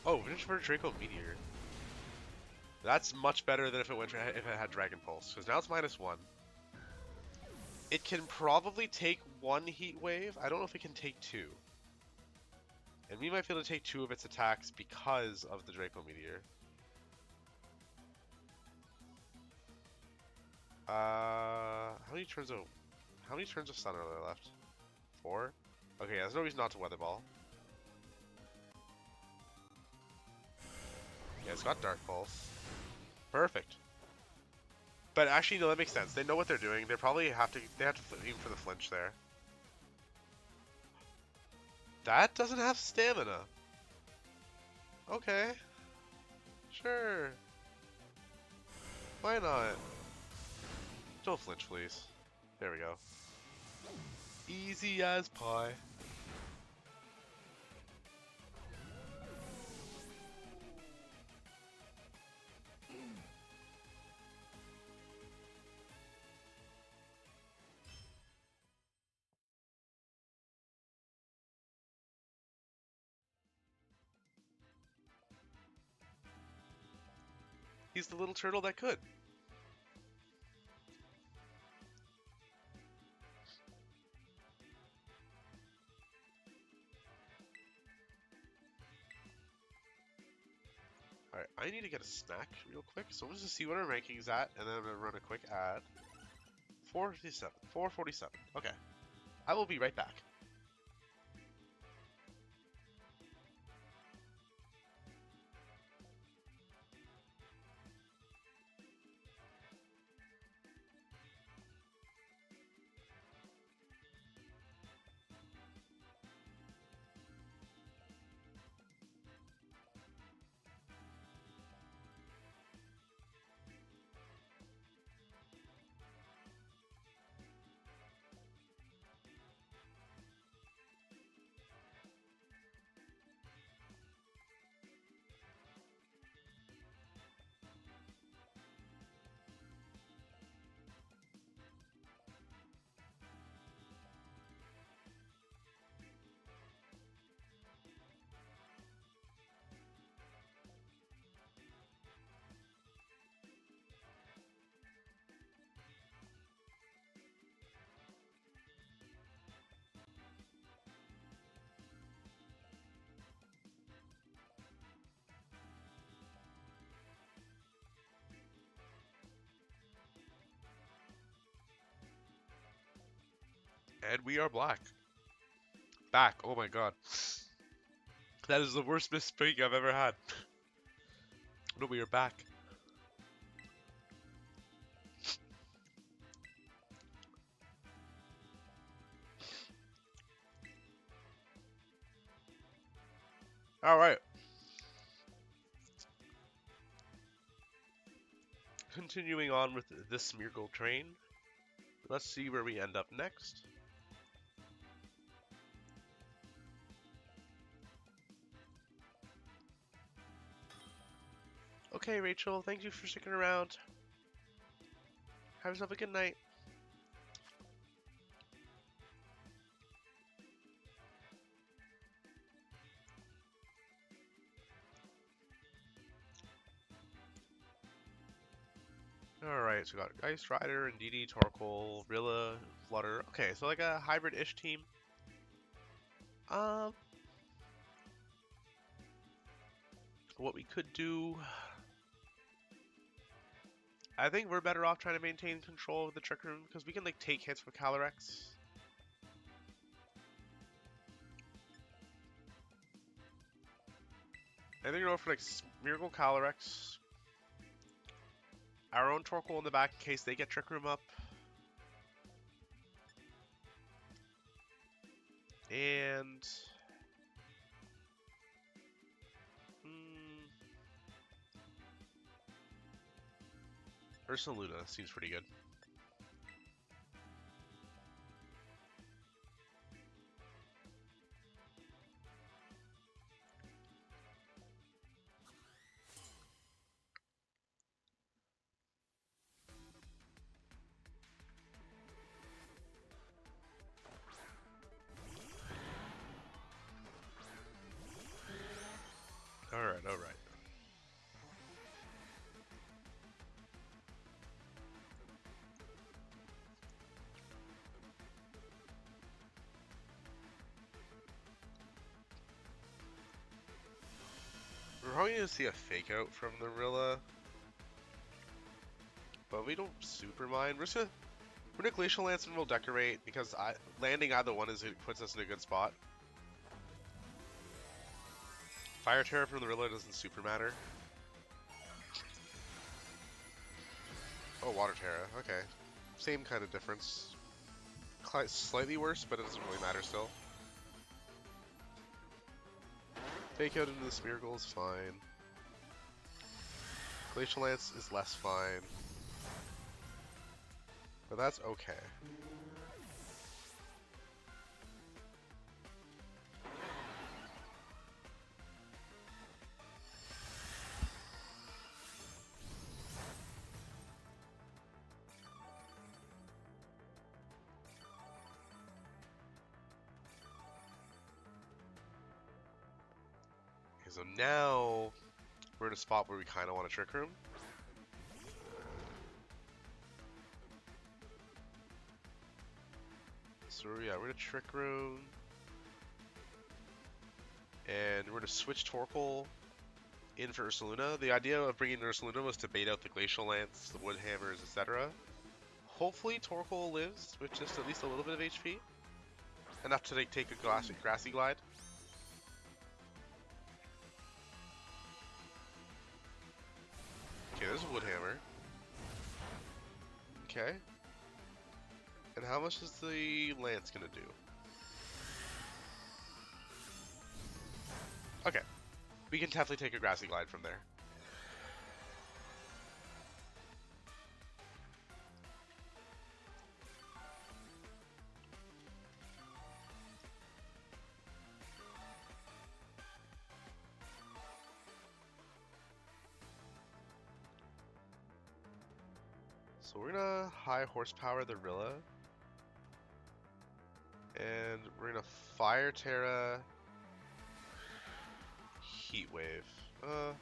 Oh, we just for Draco Meteor. That's much better than if it had Dragon Pulse, because now it's -1. It can probably take one Heat Wave. I don't know if it can take two. And we might be able to take 2 of its attacks because of the Draco Meteor. How many turns of Sun are there left? 4? Okay, there's no reason not to Weather Ball. Yeah, it's got Dark Pulse. Perfect. But actually, no, that makes sense. They know what they're doing. They probably have to aim for the flinch there. That doesn't have stamina. Okay. Sure. Why not? Don't flinch, please. There we go. Easy as pie. He's the little turtle that could. Alright, I need to get a snack real quick, so I'm just gonna see what our ranking's at, and then I'm gonna run a quick ad. 457. 447. Okay. I will be right back. And we are black. Back. Oh my god. That is the worst misspeak I've ever had. No, we are back. Alright. Continuing on with this Smeargle train. Let's see where we end up next. Okay, Rachel, thank you for sticking around. Have yourself a good night. Alright, so we got Ice Rider, and DD, Torkoal, Rilla, Flutter. Okay, so like a hybrid-ish team. What we could do... I think we're better off trying to maintain control of the Trick Room, because we can like take hits with Calyrex. I think we're going for like Smeargle, Calyrex. Our own Torkoal in the back in case they get Trick Room up. And... Ursaluna seems pretty good. Alright, alright. probably going to see a fake out from the Rilla, but we don't super mind. We're gonna Glacial Lance and we'll decorate because landing either one puts us in a good spot. Fire Terra from the Rilla doesn't super matter. Oh, Water Terra. Okay, same kind of difference. Slightly worse, but it doesn't really matter still. Fake out into the Smeargle is fine. Glacial Lance is less fine. But that's okay. Okay, so now we're in a spot where we kind of want a Trick Room. So yeah, we're gonna Trick Room. And we're gonna switch Torkoal in for Ursaluna. The idea of bringing Ursaluna was to bait out the Glacial Lance, the Wood Hammers, etc. Hopefully Torkoal lives with just at least a little bit of HP. Enough to take a Grassy Glide. Okay, there's a Wood Hammer. Okay. And how much is the Lance gonna do? Okay. We can definitely take a Grassy Glide from there. So we're gonna high horsepower the Rilla. And we're gonna Fire Terra Heat Wave. No,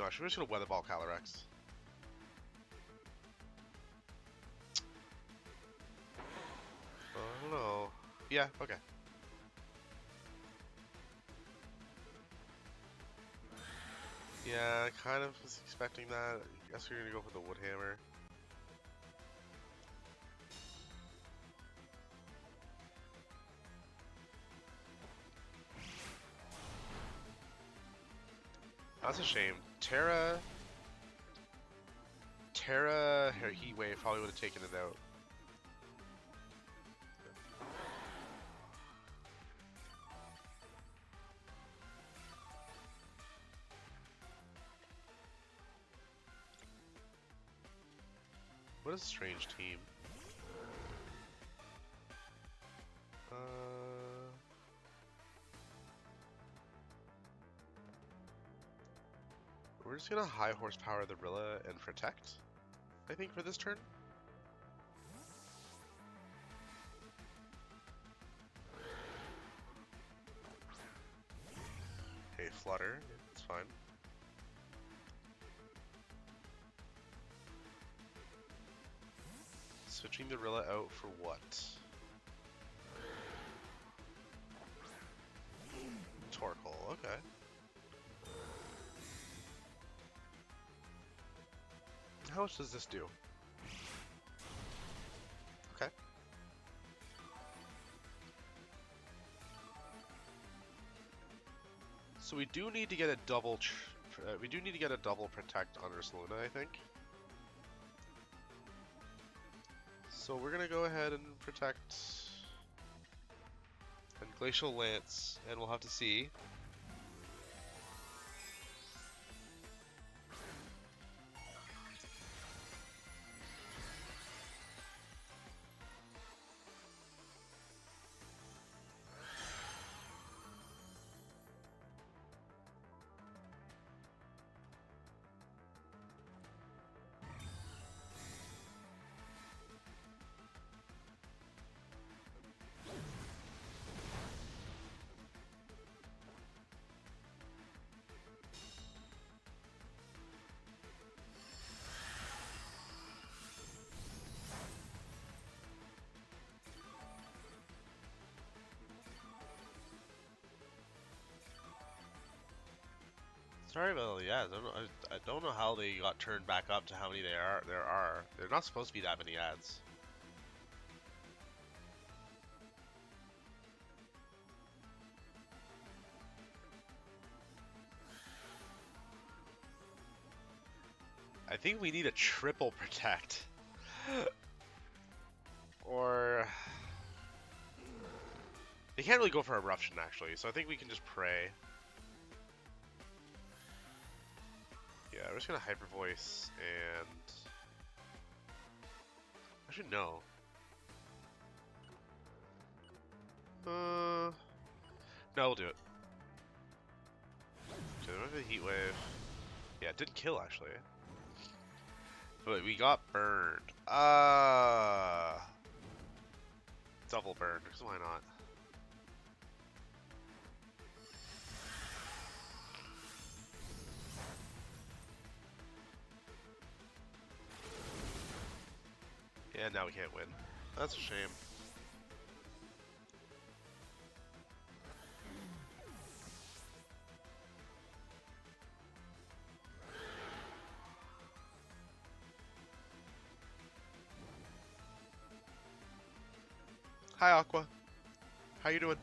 actually, we're just gonna Weather Ball Calyrex. I don't know. Yeah, okay. Yeah, I kind of was expecting that. I guess we're gonna go for the Wood Hammer. That's a shame. Terra Heat Wave probably would have taken it out. What a strange team. We're just gonna high horsepower the Rilla and protect, I think, for this turn. Okay, Flutter, it's fine. Switching the Rilla out for what? Torkoal, okay. How much does this do? Okay. So we do need to get a double protect on Ursaluna, I think. So we're gonna go ahead and protect and Glacial Lance, and we'll have to see. Sorry about yeah. I don't know how they got turned back up to how many there are. They're not supposed to be that many ads. I think we need a triple protect. Or they can't really go for eruption actually, so I think we can just pray. Yeah, we're just gonna hyper voice and actually no. No, we'll do it. Okay, there was a heat wave. Yeah, it didn't kill actually. But we got burned. Double burned, because why not? Yeah, now we can't win. That's a shame. Hi, Aqua. How you doing?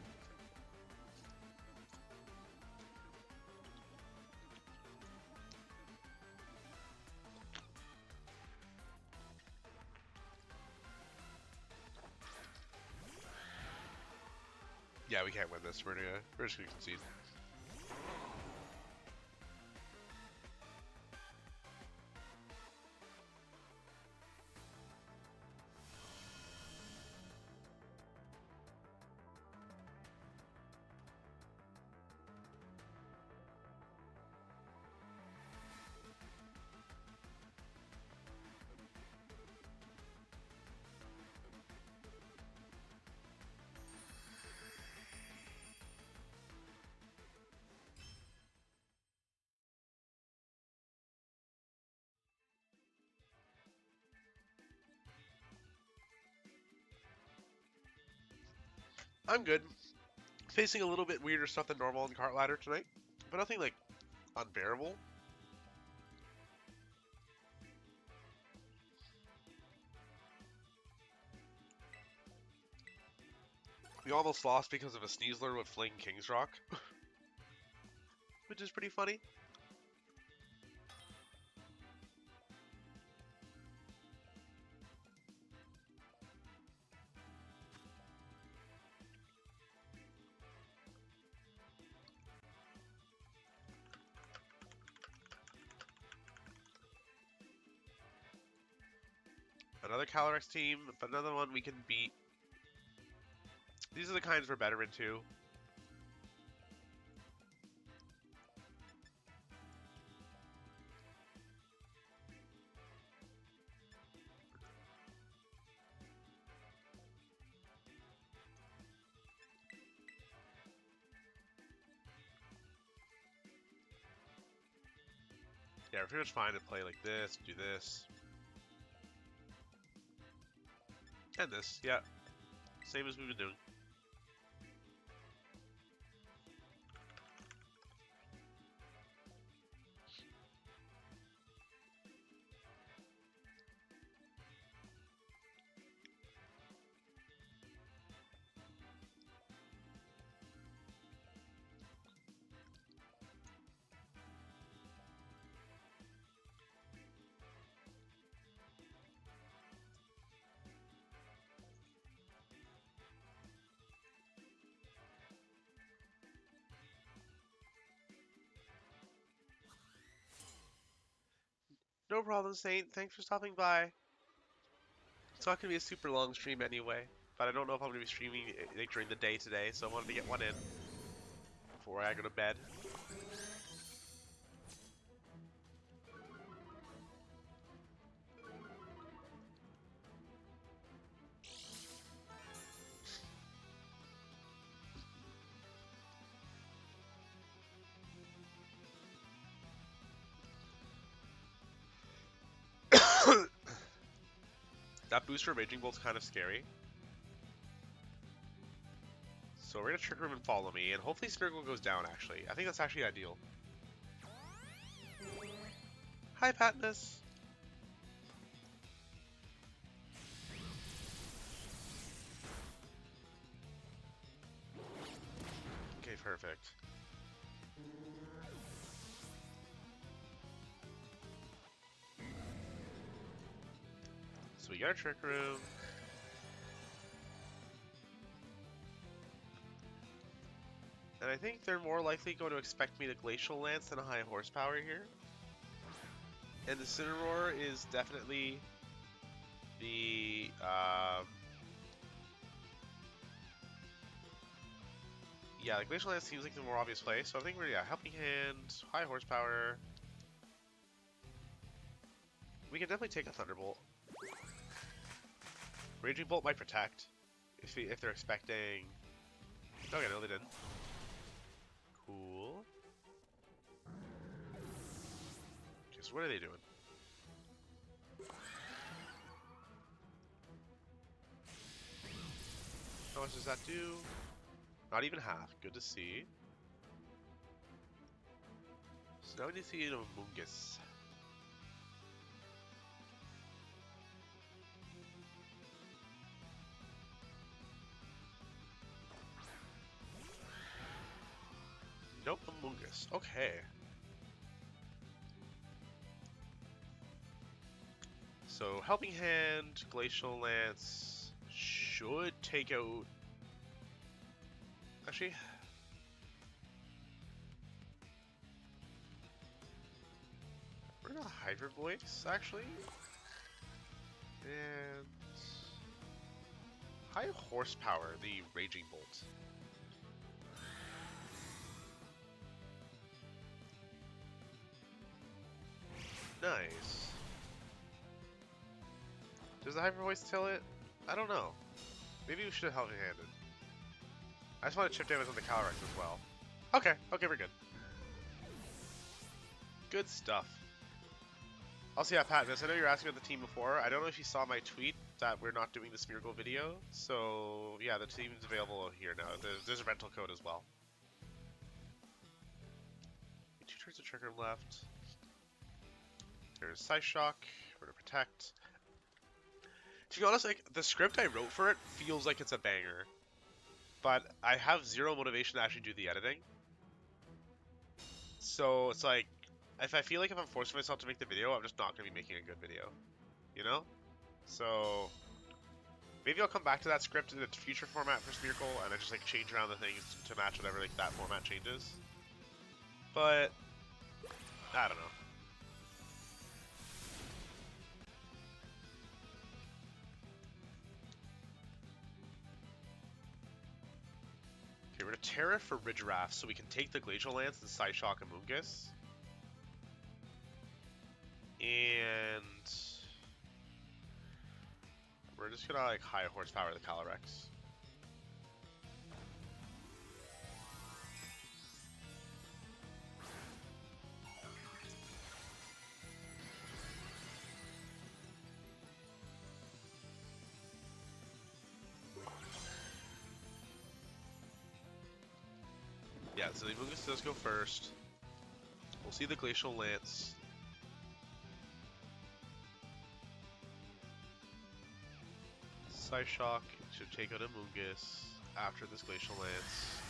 Yeah, we can't win this. We're just gonna concede. I'm good. Facing a little bit weirder stuff than normal in Cart Ladder tonight, but nothing like unbearable. We almost lost because of a Sneasler with Fling King's Rock, which is pretty funny. Another Calyrex team, but another one we can beat. These are the kinds we're better into. Yeah, we're pretty much fine to play like this, do this. And this, yeah. Same as we've been doing. No problem, Saint. Thanks for stopping by. It's not going to be a super long stream anyway, but I don't know if I'm going to be streaming like, during the day today, so I wanted to get one in before I go to bed. That boost for Raging Bolt's kind of scary. So we're going to Trick Room and follow me, and hopefully Smeargle goes down, actually. I think that's actually ideal. Hi, Patnus. Okay, perfect. So we got our Trick Room. And I think they're more likely going to expect me to Glacial Lance than a high horsepower here. And the Incineroar is definitely the yeah, the Glacial Lance seems like the more obvious play. So I think we're Helping Hand, high horsepower. We can definitely take a Thunderbolt. Raging Bolt might protect if they're expecting. Okay, no, they didn't. Cool. Okay, so what are they doing? How much does that do? Not even half. Good to see. So now we need to see an Amoonguss. Nope, Amoonguss. Okay. So Helping Hand, Glacial Lance should take out. Actually, we're gonna Hyper Voice actually, and high horsepower. The Raging Bolt. Nice. Does the Hyper Voice kill it? I don't know. Maybe we should have Helping Handed. I just want to chip damage on the Calyrex as well. Okay, okay, we're good. Good stuff. Also, yeah, Patnus, I know you were asking about the team before. I don't know if you saw my tweet that we're not doing the Smeargle video. So, yeah, the team's available here now. There's a rental code as well. 2 turns of trigger left. There's Psyshock. We're to protect. To be honest, like, the script I wrote for it feels like it's a banger. But I have zero motivation to actually do the editing. So, it's like, if I feel like if I'm forcing myself to make the video, I'm just not going to be making a good video. You know? So, maybe I'll come back to that script in a future format for Smeargle, and I just like change around the things to match whatever like that format changes. But I don't know. Okay, we're gonna Terra for Ridgeraft so we can take the Glacial Lance and Psyshock Amoonguss. And we're just gonna like high horsepower the Calyrex. Yeah, so the Amoonguss does go first. We'll see the Glacial Lance. Psyshock should take out Amoonguss after this Glacial Lance.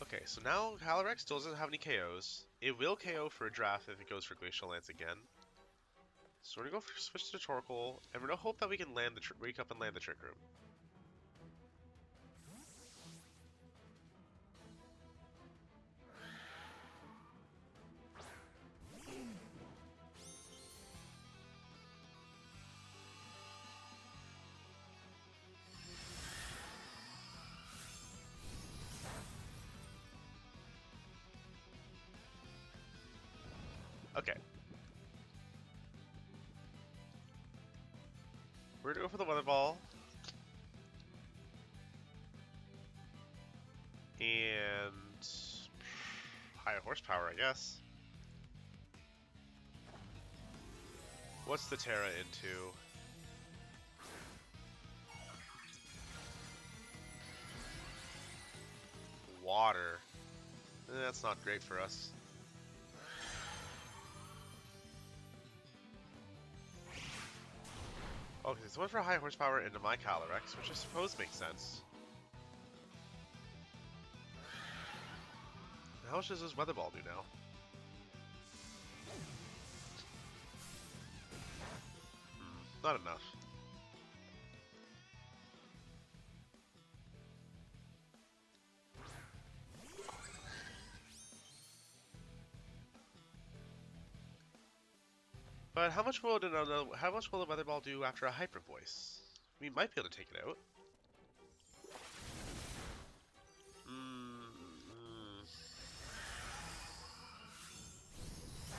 Okay, so now Calyrex still doesn't have any KOs. It will KO for a draft if it goes for Glacial Lance again. So we're gonna go for switch to Torkoal, and we're gonna hope that we can land the wake up and land the Trick Room. Okay. We're gonna go for the Weather Ball. And higher horsepower, I guess. What's the Terra into? water. That's not great for us. Okay, so went for high horsepower into my Calyrex, which I suppose makes sense. How much does this Weather Ball do now? Not enough. But how much will the Weather Ball do after a Hyper Voice? We might be able to take it out.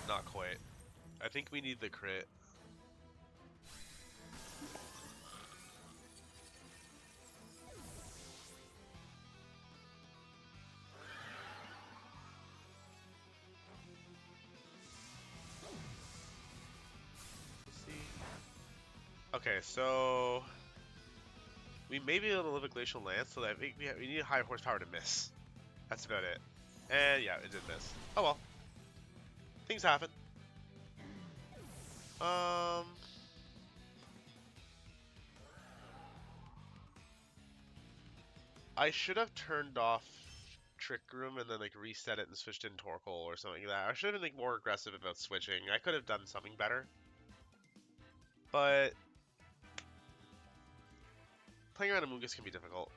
Not quite. I think we need the crit. Let's see. Okay, so we may be able to live a Glacial Lance, so that I think we need high horsepower to miss. That's about it. And yeah, it did miss. Oh well. Things happen. I should have turned off Trick Room and then like reset it and switched in Torkoal or something like that. I should have been like more aggressive about switching. I could have done something better. But playing around Amoonguss can be difficult.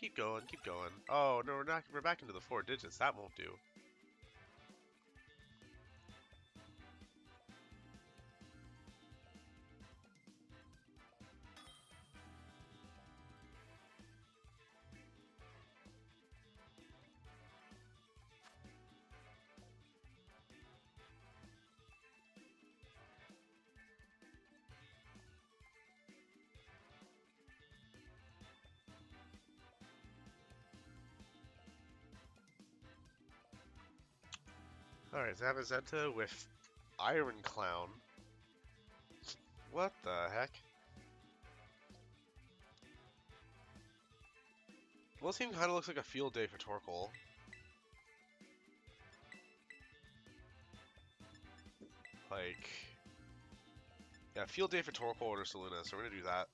Keep going, keep going. Oh no, we're back into the 4 digits. That won't do. Alright, Zamazenta with Iron Clown. What the heck? Well, this game kind of looks like a field day for Torkoal. Like, yeah, field day for Torkoal or Saluna, so we're gonna do that.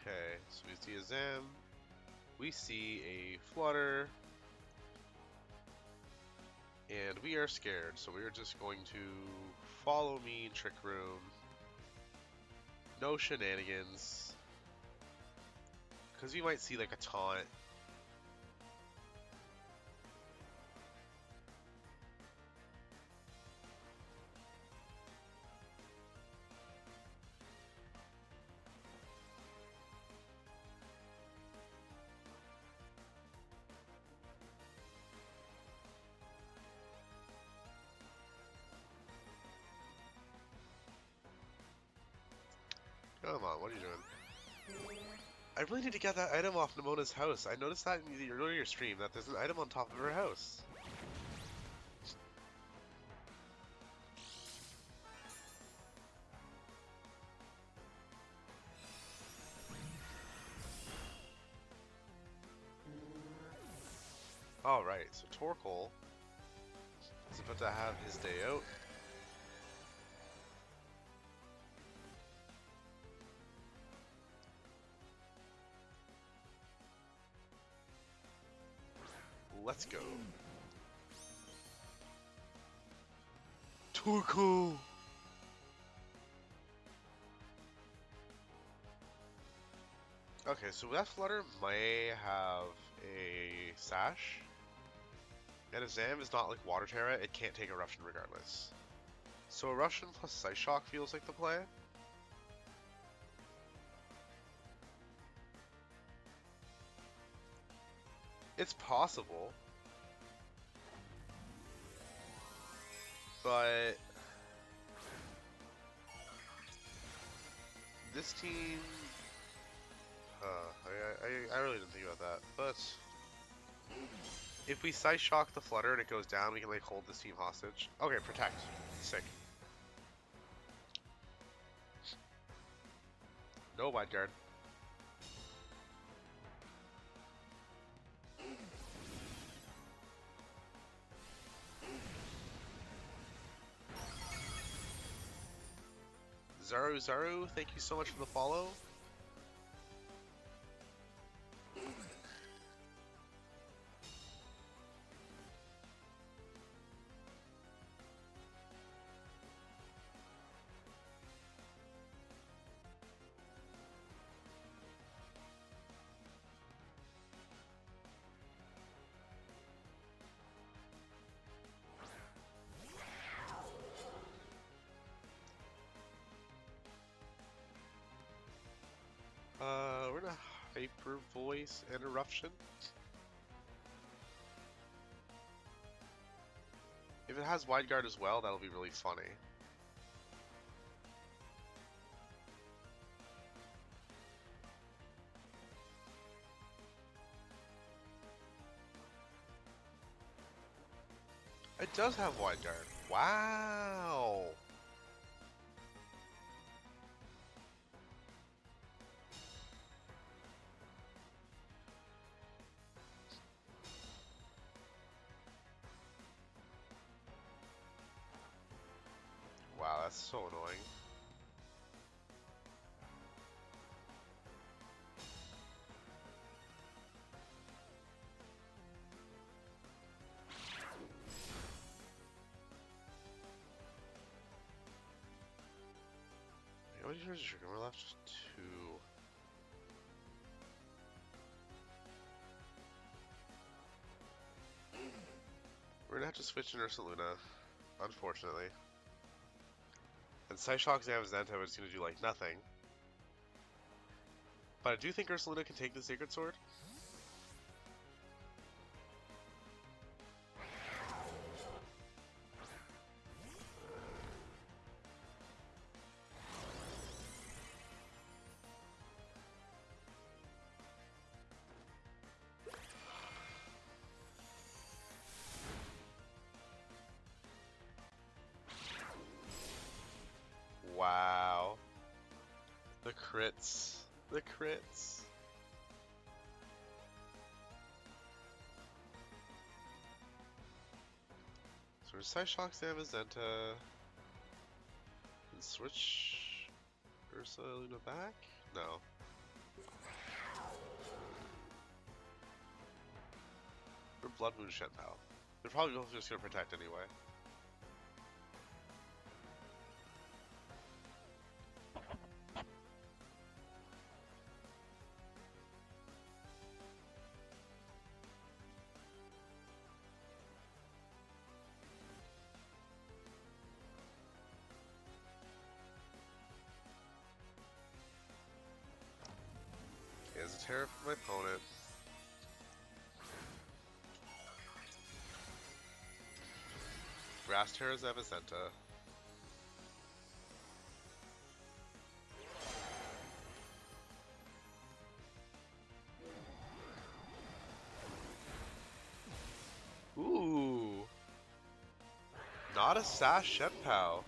Okay, so we see a Zam. We see a Flutter. And we are scared, so we are just going to follow me, Trick Room. No shenanigans. Because we might see like a taunt. Come on, what are you doing? I really need to get that item off Nemona's house. I noticed that in the earlier stream, that there's an item on top of her house. Alright, so Torkoal is about to have his day out. Let's go. Torkoal! Okay, so that Flutter may have a Sash. And if Zam is not like Water Terra, it can't take Eruption regardless. So Eruption plus Psyshock feels like the play. It's possible. But this team... I really didn't think about that. But if we Psyshock the Flutter and it goes down, we can like hold this team hostage. Okay, Protect. Sick. No Wide Guard. Zaru, thank you so much for the follow. We're gonna Hyper Voice and Eruption. If it has Wide Guard as well, that'll be really funny. It does have Wide Guard. Wow! Wow, that's so annoying. How many turns is your Grimmer left? Just 2. We're gonna have to switch in Ursaluna, unfortunately. And Psyshock Zamazenta is gonna do like nothing. But I do think Ursaluna can take the Sacred Sword. Wow. The crits. The crits. So we're Psyshock Zamazenta. And switch Ursaluna back? No. Or Blood Moon Shenpao. They're probably both just gonna protect anyway. Okay, there's a Terra for my opponent. Grass Terra Zamazenta. Ooh. Not a Sash Shenpao.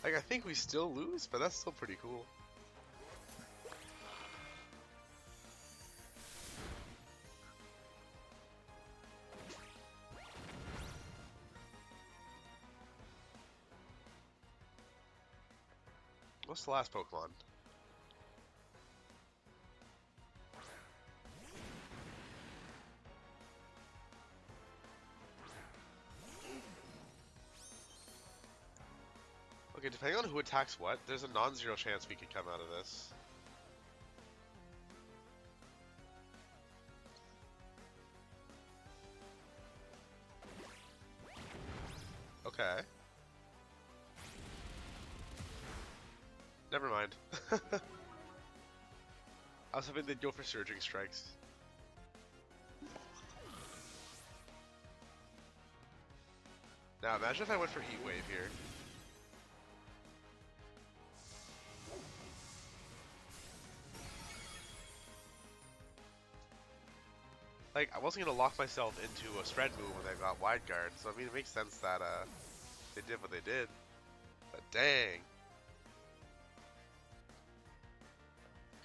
Like, I think we still lose, but that's still pretty cool. What's the last Pokemon? Okay, depending on who attacks what, there's a non-zero chance we could come out of this. Okay. Never mind. I was hoping they'd go for Surging Strikes. Now imagine if I went for Heat Wave here. Like, I wasn't gonna lock myself into a spread move when I got Wide Guard, so I mean it makes sense that they did what they did. But dang.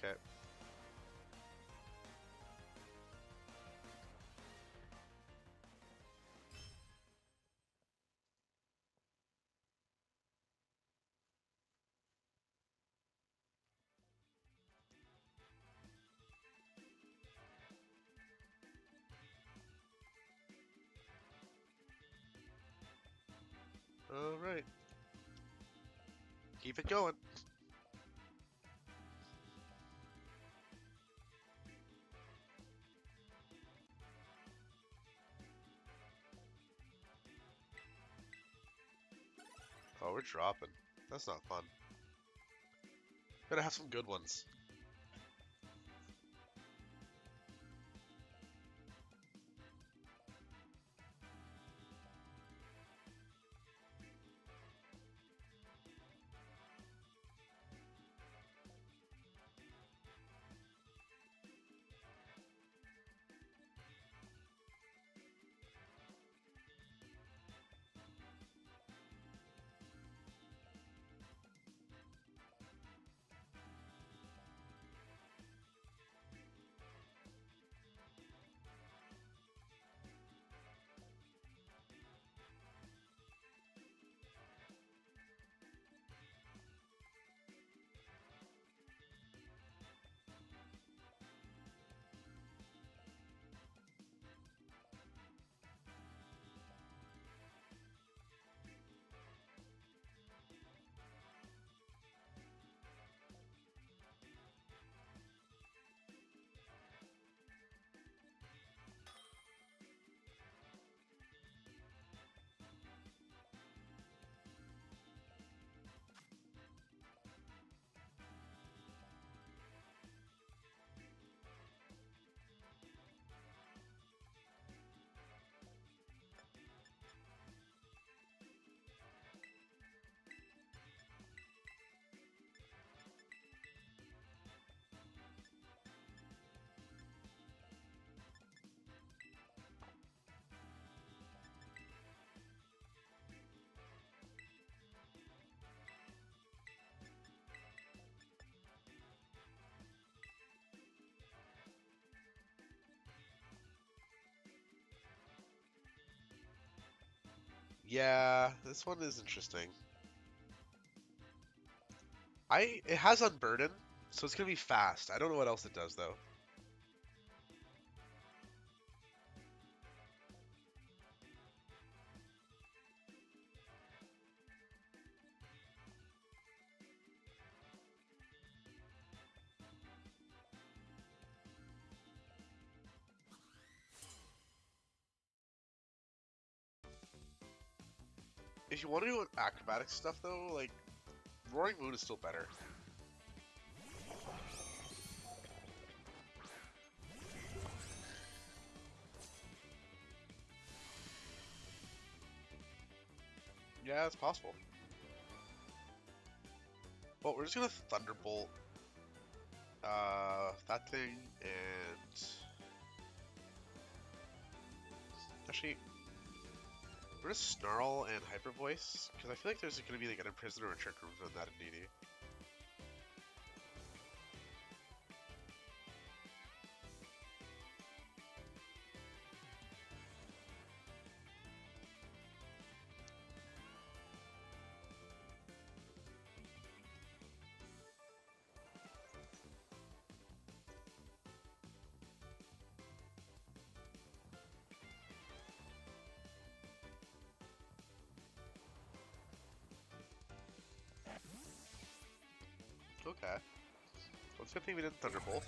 Okay. Alright. Keep it going. Oh, we're dropping. That's not fun. Gotta have some good ones. Yeah, this one is interesting. It has Unburden, so it's gonna be fast. I don't know what else it does though. If you want to do acrobatic stuff though, like Roaring Moon is still better. Yeah, it's possible. Well, we're just gonna Thunderbolt that thing and actually we're gonna Snarl and Hyper Voice because I feel like there's gonna be like an Imprisoner or Trick Room on that in DD. Okay. Well, it's a good thing we didn't Thunderbolt.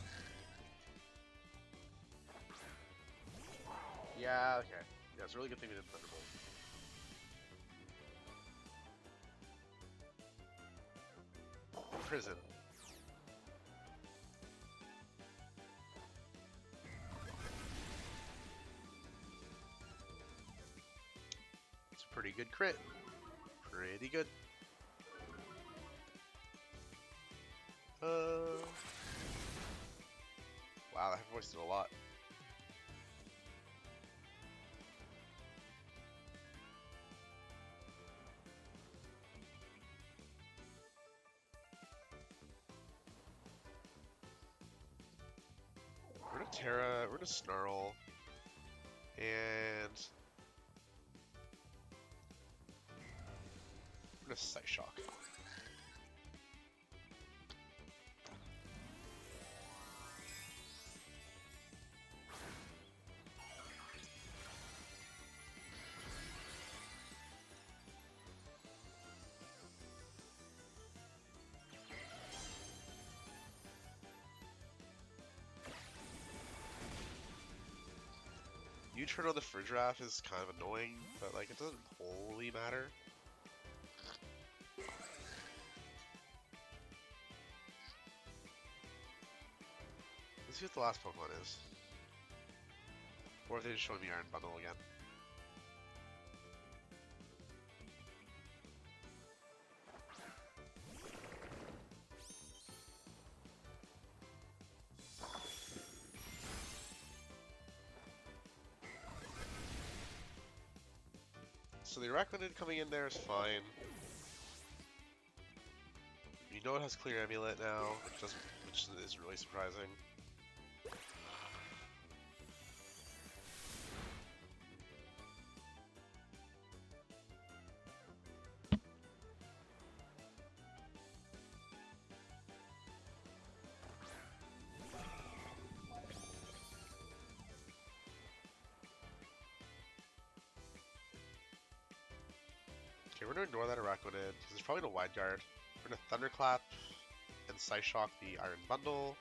Yeah, okay. Yeah, it's a really good thing we didn't Thunderbolt. Prison. It's a pretty good crit. Pretty good. Wow, that voice did a lot. We're gonna Terra, we're gonna Snarl, and we're gonna Sight Shock. U-turn on the Friddraff is kind of annoying, but like it doesn't wholly matter. Let's see what the last Pokemon is. Or if they just showing me Iron Bundle again. So the Araquanid coming in there is fine. You know it has Clear Amulet now, which is really surprising. Okay, we're gonna ignore that Araquanid, because there's probably no Wide Guard. We're gonna Thunderclap and Psyshock the Iron Bundle.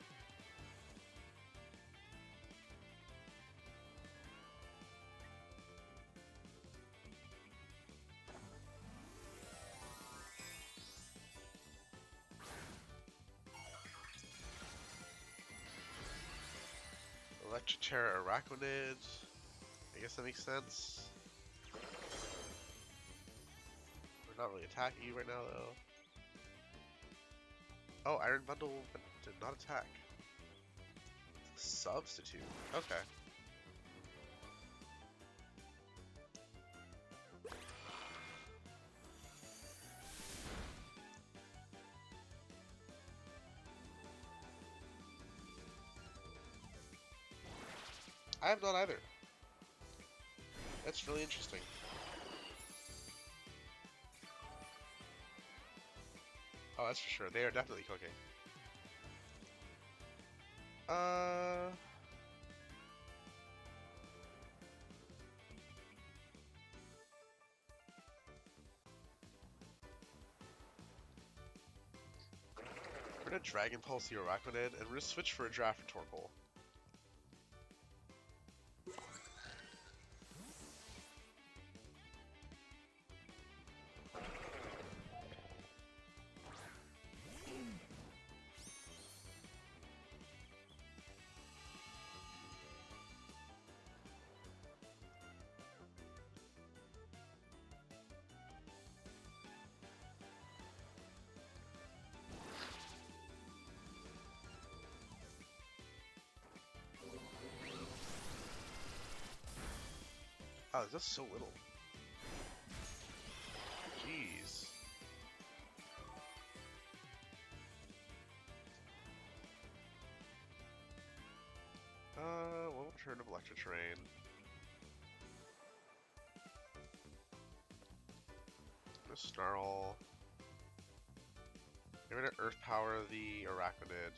Electroterra Araquanid. I guess that makes sense. We're not really attacking you right now, though. Oh, Iron Bundle did not attack. Substitute. Okay. I have not either. That's really interesting. Oh, that's for sure. They are definitely cooking. We're gonna Dragon Pulse the Araquanid, and we're gonna switch for a draft for Torkoal. Oh, there's just so little. Jeez. One turn of Electro Terrain. Gonna Snarl. We're gonna Earth Power the Araquanid.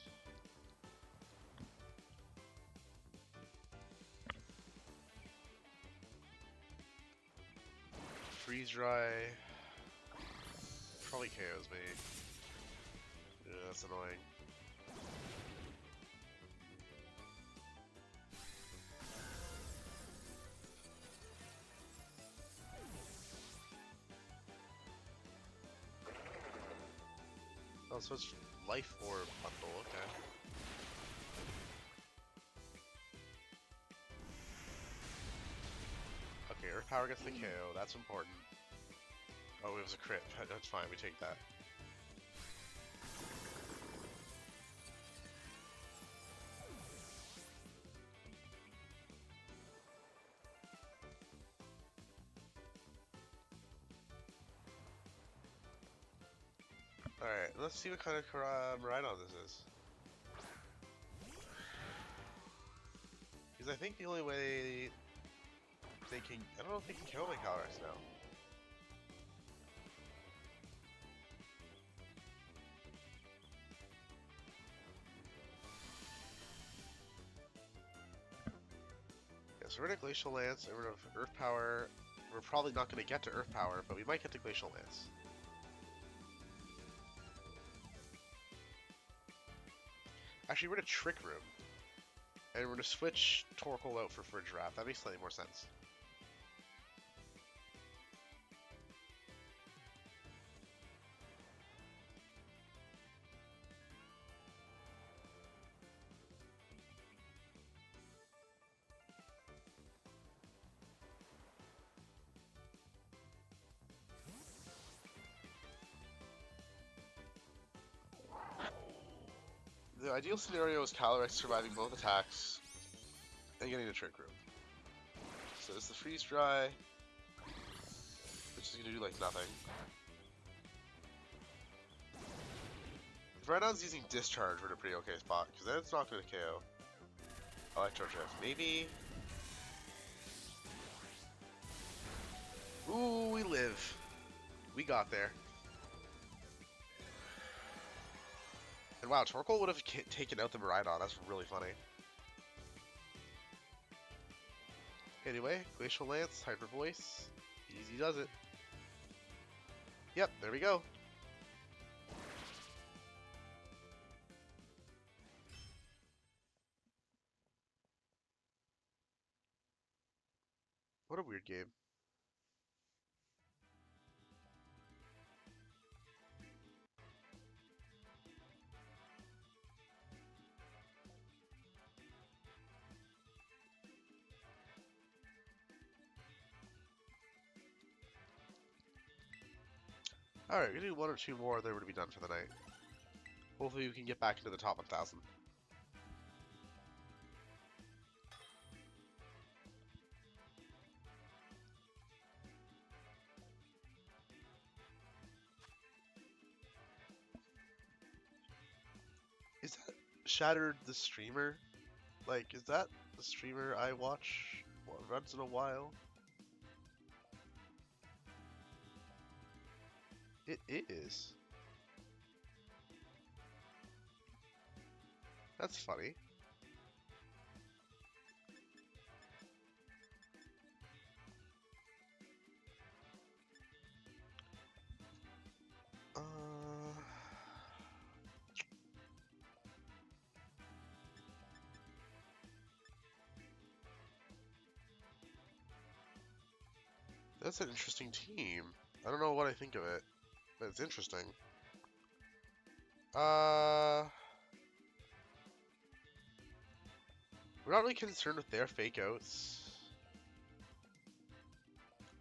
Freeze Dry. Probably KOs me. Yeah. that's annoying. Oh, so it's life orb bundle, okay. Okay, Earth Power gets the KO, that's important. Oh, it was a crit, that's fine, we take that. Alright, let's see what kind of Maridon this is. Because I think the only way they can... I don't know if they can kill my Calyrex now. Yeah, so we're gonna Glacial Lance, and we're gonna Earth Power. We're probably not gonna get to Earth Power, but we might get to Glacial Lance. Actually, we're gonna Trick Room. And we're gonna switch Torkoal out for Giraffe. That makes slightly more sense. The ideal scenario is Calyrex surviving both attacks and getting the Trick Room. So it's the Freeze Dry, which is gonna do like nothing. If Rhydon's using Discharge, we're in a pretty okay spot, because then it's not gonna KO. Electro Drift, maybe. Ooh, we live. We got there. And wow, Torkoal would have taken out the Maridon. That's really funny. Anyway, Glacial Lance, Hyper Voice. Easy does it. Yep, there we go. What a weird game. Alright, we're gonna do one or two more, then we're gonna be done for the night. Hopefully we can get back into the top 1,000. Is that Shattered the streamer? Like, is that the streamer I watch once in a while? It is. That's funny. That's an interesting team. I don't know what I think of it, but it's interesting. We're not really concerned with their fake outs.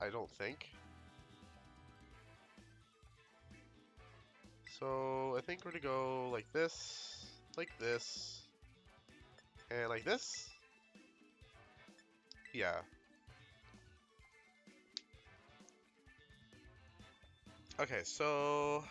I don't think. So I think we're gonna go like this, and like this. Yeah. Okay, so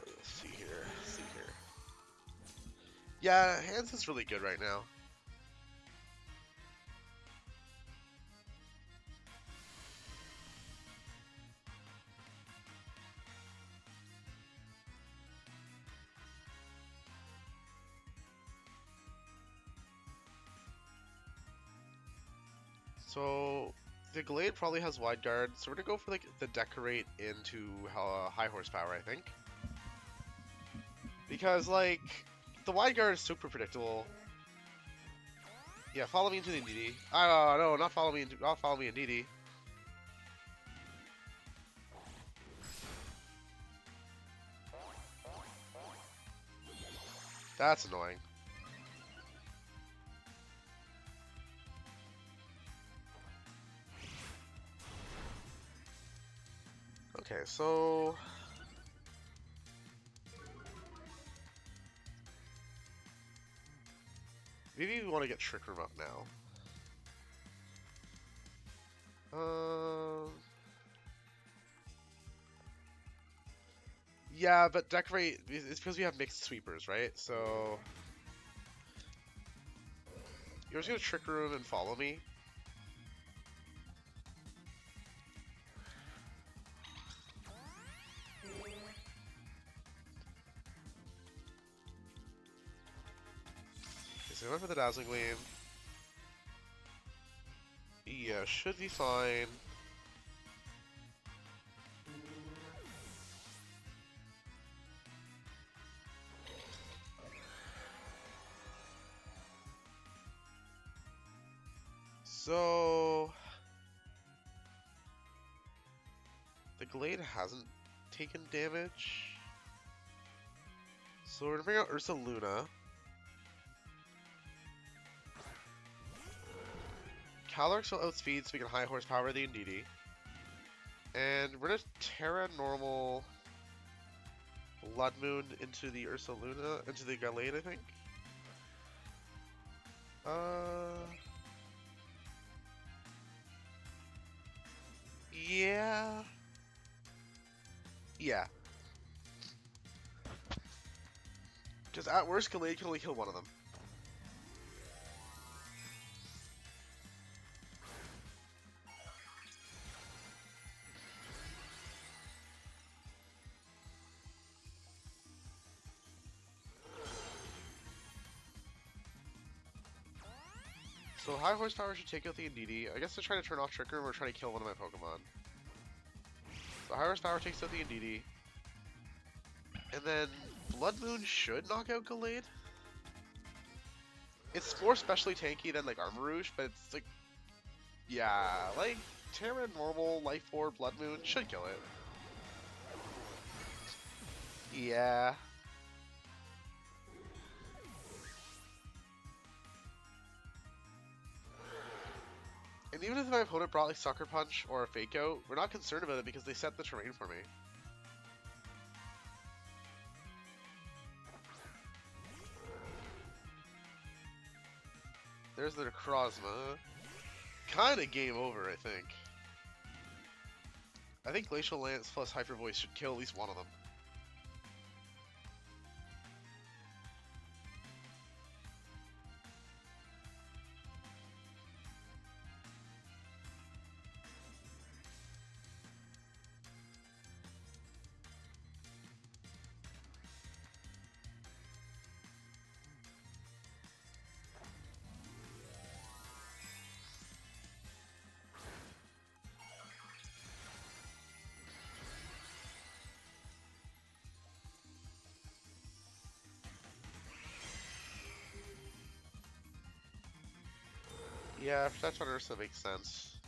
let's see here. Yeah, Hans is really good right now. So the Glade probably has wide guard, so we're gonna go for like the Decorate into high horsepower, I think. Because like the wide guard is super predictable. Yeah, follow me into the DD. No, not follow me into, not follow me in DD. That's annoying. Okay, so maybe we want to get Trick Room up now. Yeah, but Decorate, it's because we have mixed sweepers, right? So you're just gonna Trick Room and follow me. Okay, so I went for the Dazzling Gleam. Yeah, should be fine. So the Glade hasn't taken damage. So we're gonna bring out Ursa Luna. Calyrex will outspeed so we can high horsepower the Indeedee. And we're gonna Terra normal Blood Moon into the Ursa Luna, into the Glade, I think. Yeah. Yeah. Because at worst, Glade can only kill one of them. So high horsepower should take out the Indeedee. I guess they're trying to turn off Trick Room or trying to kill one of my Pokemon. So high horsepower takes out the Indeedee. And then Blood Moon should knock out Glade. It's more specially tanky than like Armarouge, but it's like, yeah, like Terra normal Life Orb Blood Moon should kill it. Yeah. And even if my opponent brought like Sucker Punch or a Fake Out, we're not concerned about it because they set the terrain for me. There's the Necrozma. Kinda game over, I think. I think Glacial Lance plus Hyper Voice should kill at least one of them. Yeah, Protect on Ursa makes sense.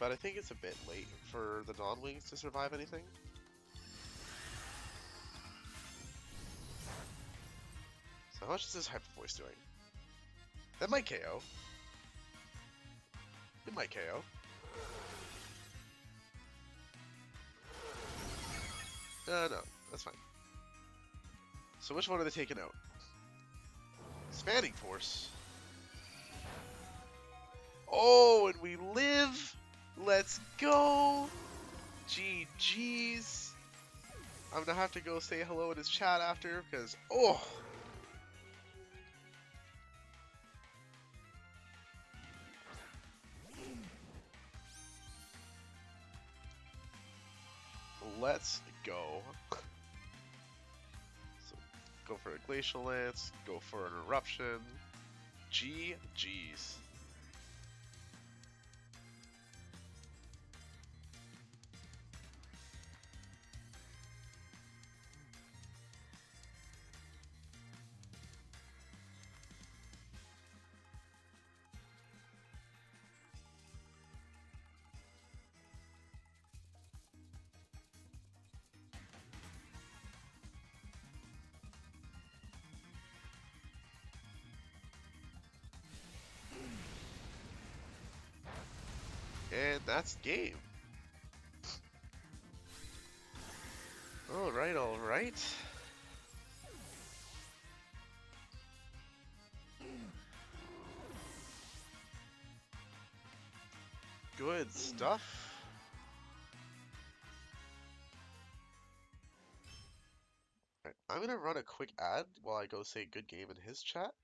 But I think it's a bit late for the Dawn Wings to survive anything. So how much is this Hyper Voice doing? That might KO. It might KO. No, that's fine. So which one are they taking out? Spanning Force. Oh, and we live! Let's go! GG's. I'm gonna have to go say hello in his chat after, because, oh! Let's go. So, go for a Glacial Lance, go for an Eruption. GG's. And that's the game. Alright, alright. Good stuff. Alright, I'm gonna run a quick ad while I go say good game in his chat.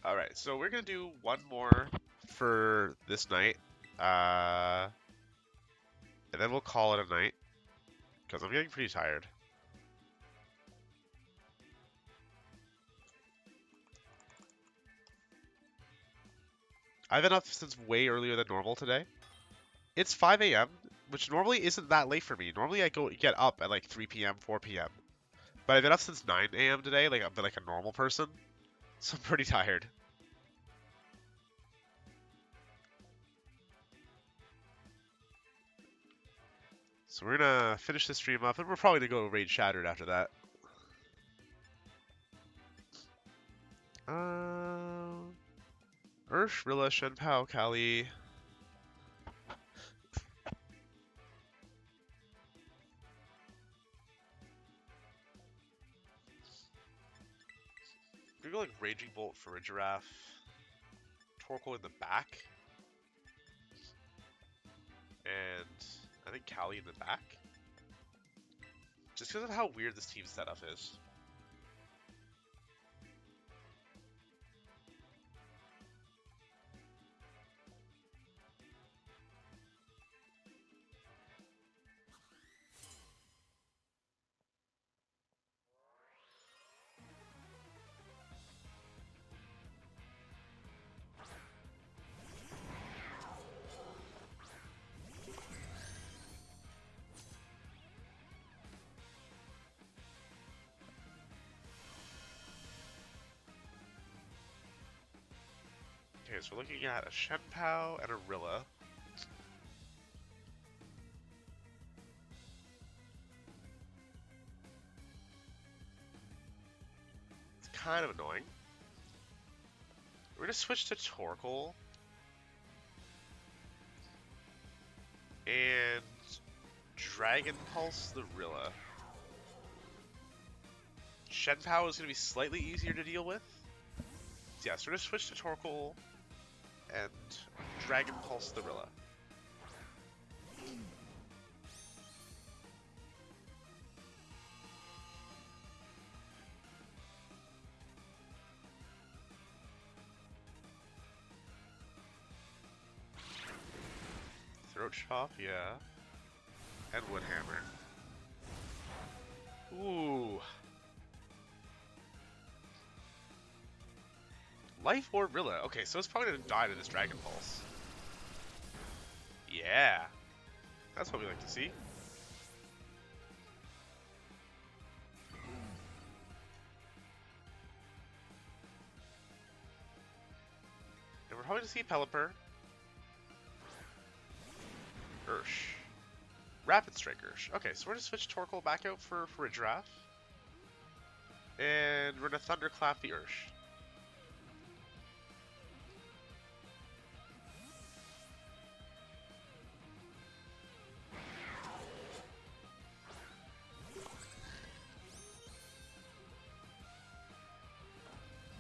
Alright, so we're gonna do one more for this night. And then we'll call it a night. Because I'm getting pretty tired. I've been up since way earlier than normal today. It's 5 a.m., which normally isn't that late for me. Normally I get up at like 3 p.m., 4 p.m. But I've been up since 9 a.m. today, like I've been like a normal person. So I'm pretty tired. So we're gonna finish this stream up, and we're probably gonna go raid Shattered after that. Ursh, Rilla, Shen Pao, Kali. We're gonna go like Raging Bolt for a Giraffe. Torkoal in the back. And I think Kali in the back. Just because of how weird this team setup is. Okay, so we're looking at a Shenpao and a Rilla. It's kind of annoying. We're gonna switch to Torkoal. And Dragon Pulse the Rilla. Shenpao is gonna be slightly easier to deal with. So yeah, so we're gonna switch to Torkoal and Dragon Pulse the Rilla. Throat Chop, yeah. And Woodhammer. Ooh. Life Orb Rilla. Okay, so it's probably gonna die to this Dragon Pulse. Yeah. That's what we like to see. And we're probably gonna see Pelipper. Ursh. Rapid Strike Ursh. Okay, so we're gonna switch Torkoal back out for a Giraffe. And we're gonna Thunderclap the Ursh.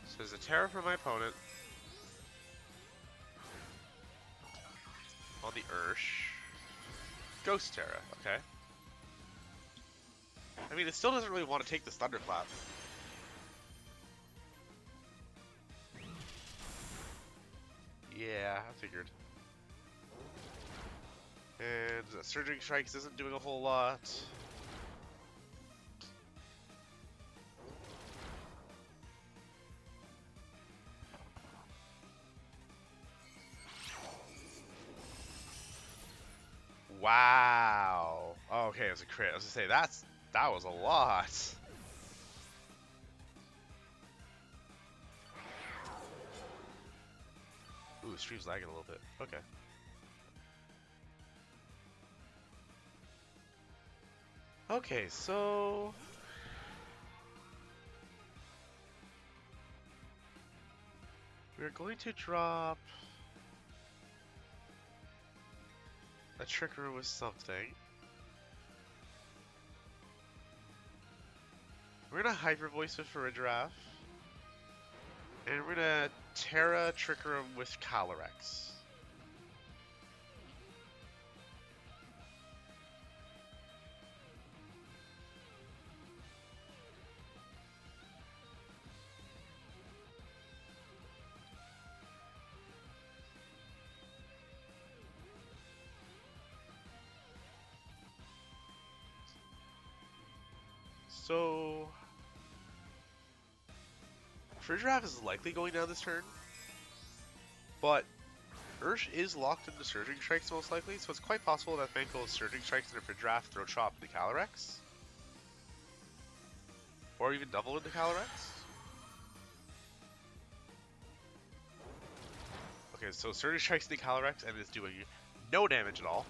So there's a Terra for my opponent. On the Ursh. Ghost Terra, okay. I mean, it still doesn't really want to take this Thunderclap. Yeah, I figured. And Surging Strikes isn't doing a whole lot. Wow. Oh, okay, it was a crit. I was gonna say that was a lot. Ooh, stream's lagging a little bit. Okay. Okay, so we're going to drop a Trickery with something. We're gonna Hyper Voice it for a Giraffe. And we're gonna Terra Trickerum with Calyrex. So Giraffe is likely going down this turn, but Ursh is locked into Surging Strikes most likely, so it's quite possible that Fanko is Surging Strikes into Giraffe, Throat Chop into Calyrex. Or even double into Calyrex. Okay, so Surging Strikes into Calyrex and it's doing no damage at all.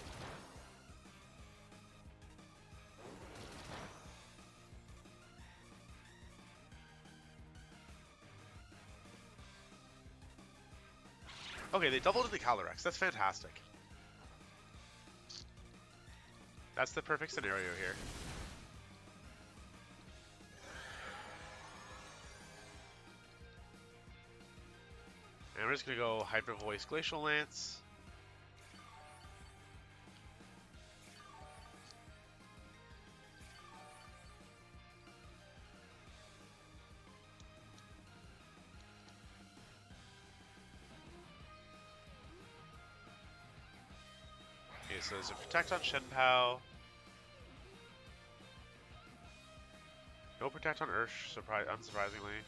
Okay, they doubled into Calyrex. That's fantastic. That's the perfect scenario here. And we're just gonna go Hyper Voice Glacial Lance. so there's a Protect on Shenpao. No Protect on Ursh, unsurprisingly.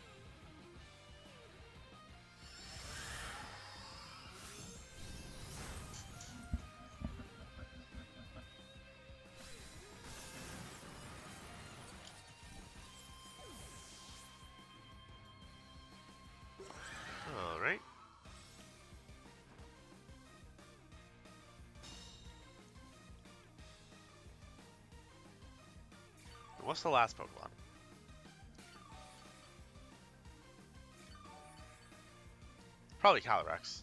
Alright. What's the last Pokemon? Probably Calyrex.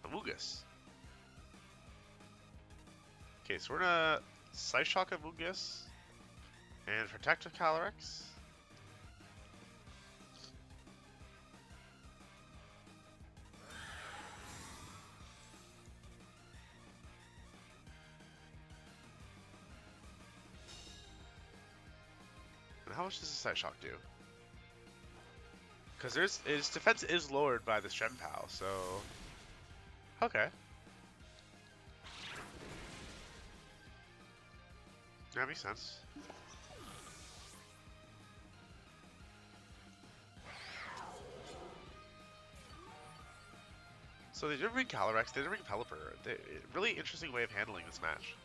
Amoonguss. Okay, so we're gonna Scythe Shock Amoonguss and Protect with Calyrex. And how much does the Scythe Shock do? Because his defense is lowered by the Shenpao, so okay. That makes sense. So they didn't bring Calyrex, they didn't bring Pelipper. Really interesting way of handling this match.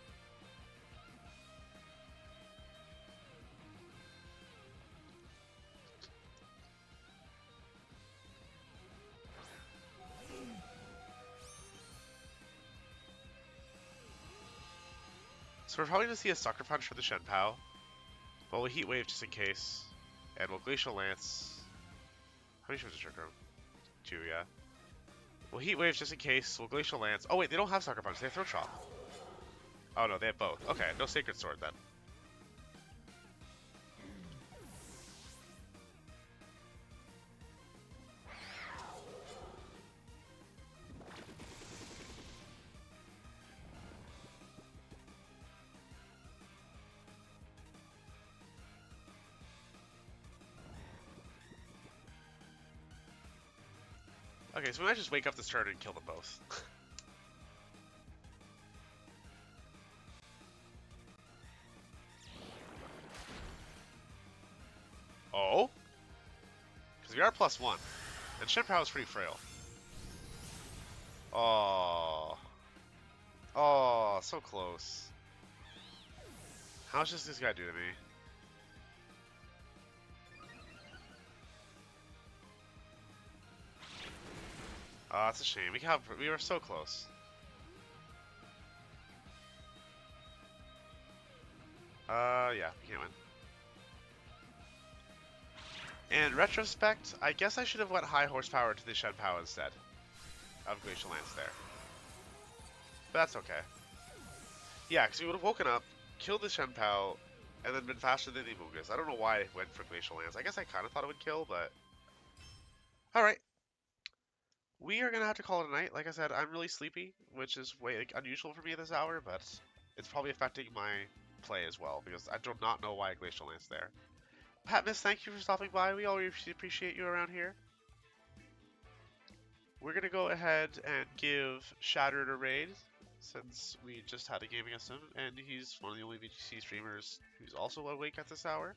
So we're probably going to see a Sucker Punch for the Shenpao, but we'll Heat Wave just in case, and we'll Glacial Lance. How many shows is Trick Room? 2, yeah. We'll Heat Wave just in case, we'll Glacial Lance. Oh wait, they don't have Sucker Punch, they have Throat Chop. Oh no, they have both. Okay, no Sacred Sword then. Okay, so we might just wake up this turn and kill them both. Oh? Because we are +1. And Shenpao is pretty frail. Oh. Oh, so close. How much does this guy do to me? Oh, it's a shame. We were so close. Yeah, we can't win. In retrospect, I guess I should have went high horsepower to the Shenpao instead of Glacial Lance there. But that's okay. Yeah, because we would have woken up, killed the Shenpao, and then been faster than the Amoonguss. I don't know why I went for Glacial Lance. I guess I kind of thought it would kill, but... Alright. We are going to have to call it a night. Like I said, I'm really sleepy, which is way unusual for me at this hour, but it's probably affecting my play as well, because I do not know why I Glacial Lance there. Pat Miss, thank you for stopping by. We always appreciate you around here. We're going to go ahead and give Shattered a raid, since we just had a game against him, and he's one of the only VGC streamers who's also awake at this hour.